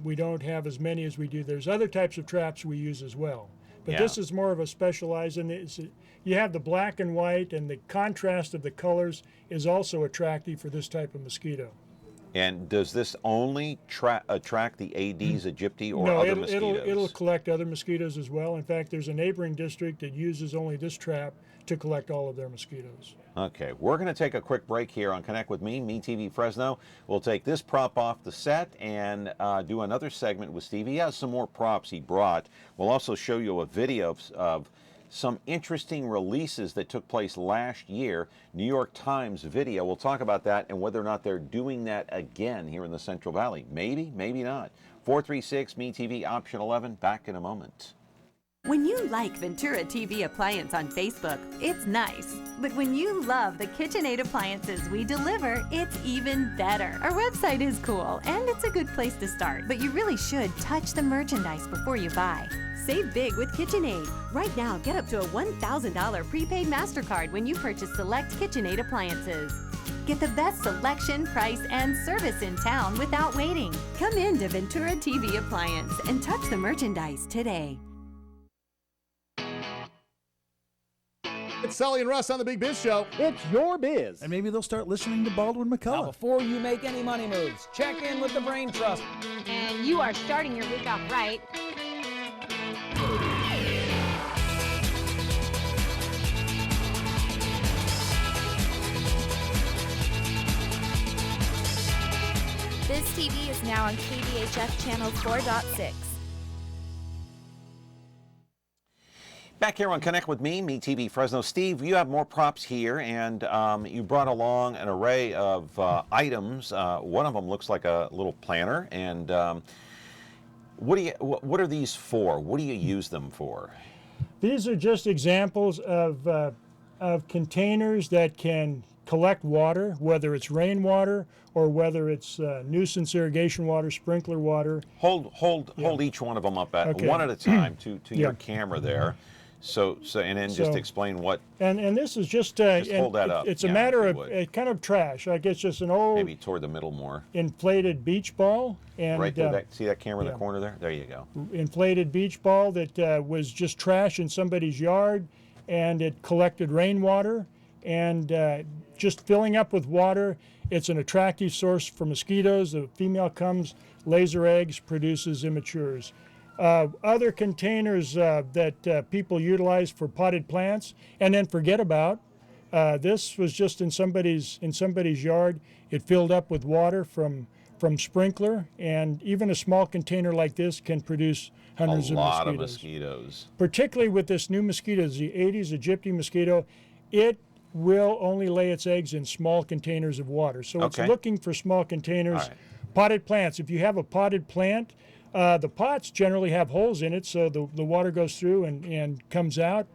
Speaker 5: we don't have as many as we do. There's other types of traps we use as well. But
Speaker 1: Yeah.
Speaker 5: this is more of a specialized, and you have the black and white, and the contrast of the colors is also attractive for this type of mosquito.
Speaker 1: And does this only attract the Aedes aegypti or
Speaker 5: No,
Speaker 1: other mosquitoes?
Speaker 5: it'll collect other mosquitoes as well. In fact, there's a neighboring district that uses only this trap to collect all of their mosquitoes.
Speaker 1: Okay, we're going to take a quick break here on Connect with Me TV Fresno. We'll take this prop off the set and do another segment with Steve. He has some more props he brought. We'll also show you a video of some interesting releases that took place last year. New York Times video. We'll talk about that and whether or not they're doing that again here in the Central Valley. Maybe, maybe not. 436 TV option 11. Back in a moment.
Speaker 4: When you like Ventura TV Appliance on Facebook, it's nice. But when you love the KitchenAid appliances we deliver, it's even better. Our website is cool, and it's a good place to start. But you really should touch the merchandise before you buy. Save big with KitchenAid. Right now, get up to a $1,000 prepaid MasterCard when you purchase select KitchenAid appliances. Get the best selection, price, and service in town without waiting. Come in to Ventura TV Appliance and touch the merchandise today.
Speaker 15: It's Sully and Russ on the Big Biz Show.
Speaker 16: It's your biz.
Speaker 15: And maybe they'll start listening to Baldwin McCullough.
Speaker 16: Now, before you make any money moves, check in with the Brain Trust.
Speaker 17: And you are starting your week off right.
Speaker 11: Biz TV is now on KDHF channel 4.6.
Speaker 1: Back here on Connect with Me TV Fresno. Steve, you have more props here, and you brought along an array of items. One of them looks like a little planner, and what are these for? What do you use them for?
Speaker 5: These are just examples of containers that can collect water, whether it's rainwater or whether it's nuisance irrigation water, sprinkler water.
Speaker 1: Hold each one of them up one at a time to your camera there. So and then just explain what.
Speaker 5: And this is just
Speaker 1: hold that up.
Speaker 5: It's a matter of kind of trash. I guess just an old
Speaker 1: maybe toward the middle more
Speaker 5: inflated beach ball and
Speaker 1: right there. See that camera in the corner there? There you go.
Speaker 5: Inflated beach ball that was just trash in somebody's yard, and it collected rainwater and just filling up with water. It's an attractive source for mosquitoes. The female comes, lays her eggs, produces immatures. Other containers that people utilize for potted plants and then forget about. This was just in somebody's yard. It filled up with water from sprinkler, and even a small container like this can produce hundreds
Speaker 1: of mosquitoes. Particularly
Speaker 5: with this new mosquito, the Aedes aegypti mosquito, it will only lay its eggs in small containers of water. So it's looking for small containers. Potted plants. If you have a potted plant, the pots generally have holes in it, so the water goes through and comes out,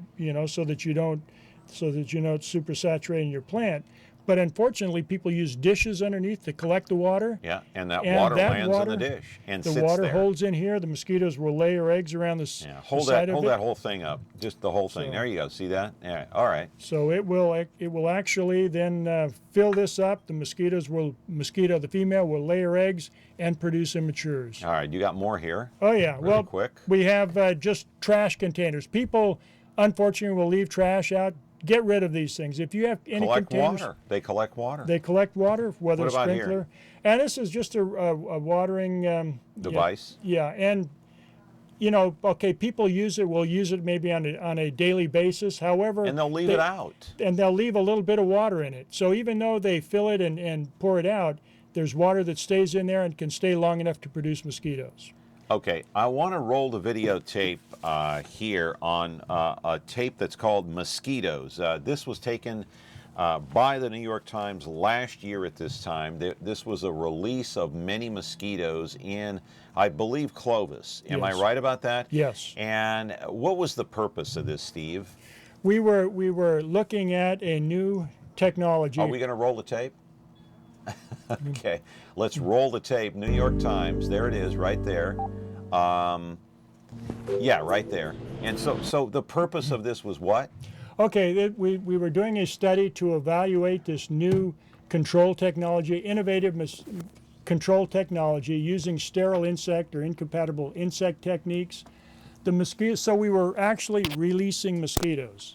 Speaker 5: so that you don't super saturating your plant. But unfortunately, people use dishes underneath to collect the water.
Speaker 1: Yeah, and that water lands in the dish and sits there.
Speaker 5: The water holds in here. The mosquitoes will lay their eggs around the side of it.
Speaker 1: Hold that whole thing up, just the whole thing. There you go. See that? Yeah. All right.
Speaker 5: So it will actually then fill this up. The the female will lay her eggs and produce immatures.
Speaker 1: All right. You got more here?
Speaker 5: Oh yeah.
Speaker 1: Really quick.
Speaker 5: We have just trash containers. People, unfortunately, will leave trash out. Get rid of these things. If you have any containers,
Speaker 1: water. They collect water.
Speaker 5: They collect water, whether it's sprinkler.
Speaker 1: Here?
Speaker 5: And this is just a watering
Speaker 1: device.
Speaker 5: Yeah, and people use it. Will use it maybe on a daily basis. However,
Speaker 1: and they'll leave it out.
Speaker 5: And they'll leave a little bit of water in it. So even though they fill it and pour it out, there's water that stays in there and can stay long enough to produce mosquitoes.
Speaker 1: Okay, I want to roll the videotape here on a tape that's called Mosquitoes. This was taken by the New York Times last year at this time. This was a release of many mosquitoes in, I believe, Clovis. Am I right about that?
Speaker 5: Yes.
Speaker 1: And what was the purpose of this, Steve?
Speaker 5: We were looking at a new technology.
Speaker 1: Are we going to roll the tape? Okay, let's roll the tape. New York Times, there it is, right there. Yeah, right there. And so the purpose of this was what?
Speaker 5: Okay, we were doing a study to evaluate this new control technology, innovative control technology using sterile insect or incompatible insect techniques. The mosquitoes, so we were actually releasing mosquitoes,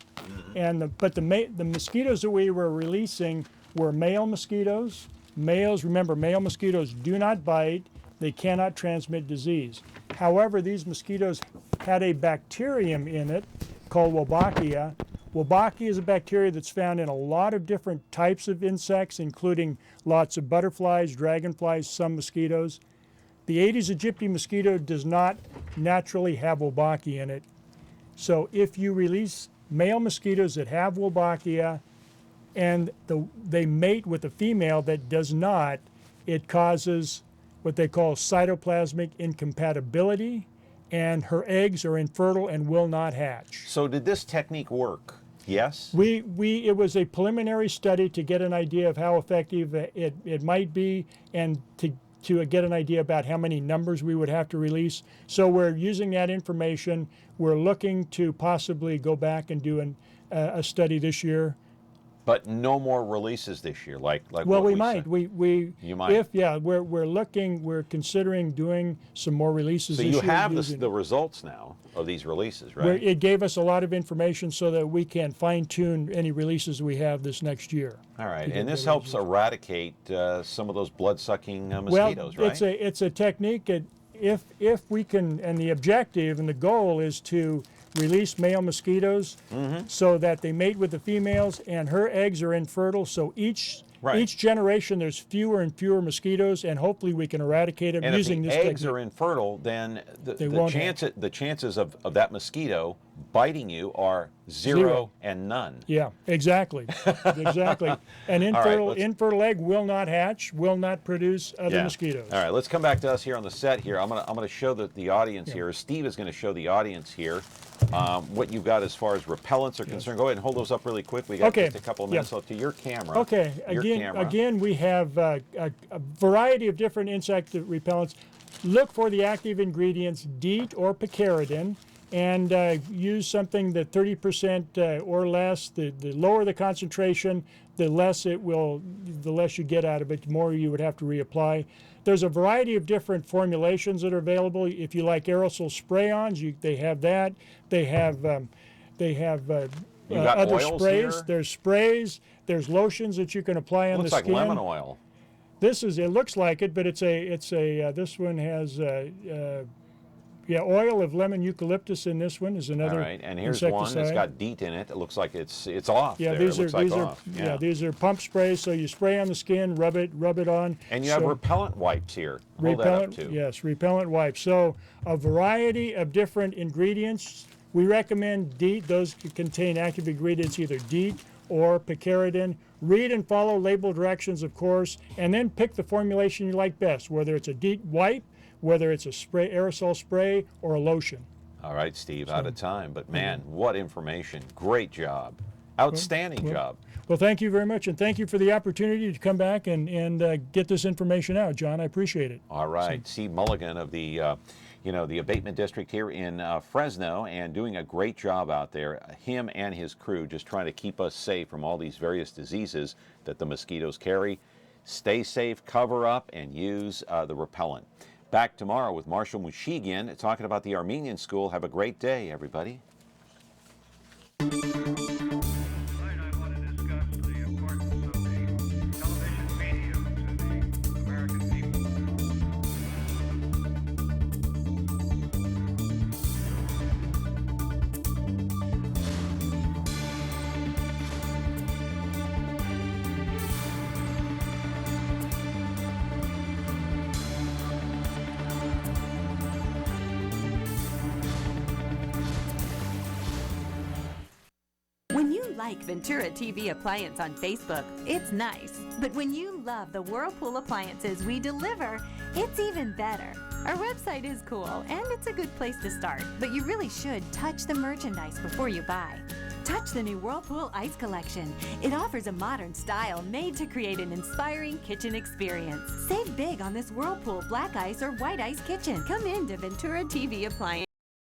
Speaker 5: and but the mosquitoes that we were releasing were male mosquitoes. Males, remember, male mosquitoes do not bite. They cannot transmit disease. However, these mosquitoes had a bacterium in it called Wolbachia. Wolbachia is a bacteria that's found in a lot of different types of insects, including lots of butterflies, dragonflies, some mosquitoes. The Aedes aegypti mosquito does not naturally have Wolbachia in it. So if you release male mosquitoes that have Wolbachia and they mate with a female that does not, it causes what they call cytoplasmic incompatibility, and her eggs are infertile and will not hatch.
Speaker 1: So did this technique work? Yes?
Speaker 5: It was a preliminary study to get an idea of how effective it might be, and to get an idea about how many numbers we would have to release. So we're using that information. We're looking to possibly go back and do a study this year.
Speaker 1: But no more releases this year, like
Speaker 5: well,
Speaker 1: what
Speaker 5: we might.
Speaker 1: Said. You might.
Speaker 5: We're considering doing some more releases.
Speaker 1: So
Speaker 5: this
Speaker 1: you
Speaker 5: year
Speaker 1: have the results now of these releases, right?
Speaker 5: It gave us a lot of information so that we can fine tune any releases we have this next year.
Speaker 1: All right, and this helps eradicate some of those blood-sucking mosquitoes,
Speaker 5: well,
Speaker 1: right?
Speaker 5: It's a technique. If we can, and the objective and the goal is to release male mosquitoes so that they mate with the females and her eggs are infertile. So each generation there's fewer and fewer mosquitoes, and hopefully we can eradicate them using this technique.
Speaker 1: If the eggs are infertile, then the chances of that mosquito biting you are zero and none.
Speaker 5: Yeah, exactly. Exactly. An infertile egg will not hatch, will not produce other mosquitoes.
Speaker 1: All right, let's come back to us here on the set here. I'm gonna show the audience here. Steve is going to show the audience here what you've got as far as repellents are concerned. Go ahead and hold those up really quick. We got just a couple of minutes. So to your camera.
Speaker 5: Okay. Again, we have a variety of different insect repellents. Look for the active ingredients, DEET or picaridin, and use something that 30% or less. The lower the concentration, the less you get out of it, the more you would have to reapply. There's a variety of different formulations that are available. If you like aerosol spray-ons, they have that. They have other sprays.
Speaker 1: Here?
Speaker 5: There's sprays. There's lotions that you can apply on the skin.
Speaker 1: Looks like lemon oil.
Speaker 5: It looks like it, but this one has oil of lemon eucalyptus in this one is another.
Speaker 1: All right, and here's one that's got DEET in it. It looks like it's off.
Speaker 5: Yeah,
Speaker 1: there.
Speaker 5: These are pump sprays. So you spray on the skin, rub it on.
Speaker 1: And you have repellent wipes here. Hold that up too.
Speaker 5: Yes, repellent wipes. So a variety of different ingredients. We recommend DEET. Those contain active ingredients, either DEET or picaridin. Read and follow label directions, of course, and then pick the formulation you like best, whether it's a DEET wipe, whether it's a aerosol spray, or a lotion.
Speaker 1: All right, Steve, out of time, but man, what information. Great job. Outstanding job.
Speaker 5: Well, thank you very much, and thank you for the opportunity to come back and get this information out, John. I appreciate it.
Speaker 1: All right, Steve Mulligan of the Abatement District here in Fresno, and doing a great job out there. Him and his crew just trying to keep us safe from all these various diseases that the mosquitoes carry. Stay safe, cover up, and use the repellent. Back tomorrow with Marshall Mulligan talking about the Armenian School. Have a great day, everybody.
Speaker 4: Like Ventura TV Appliance on Facebook, it's nice. But when you love the Whirlpool appliances we deliver, it's even better. Our website is cool, and it's a good place to start, but you really should touch the merchandise before you buy. Touch the new Whirlpool Ice Collection. It offers a modern style made to create an inspiring kitchen experience. Save big on this Whirlpool Black Ice or White Ice kitchen. Come in to Ventura TV Appliance.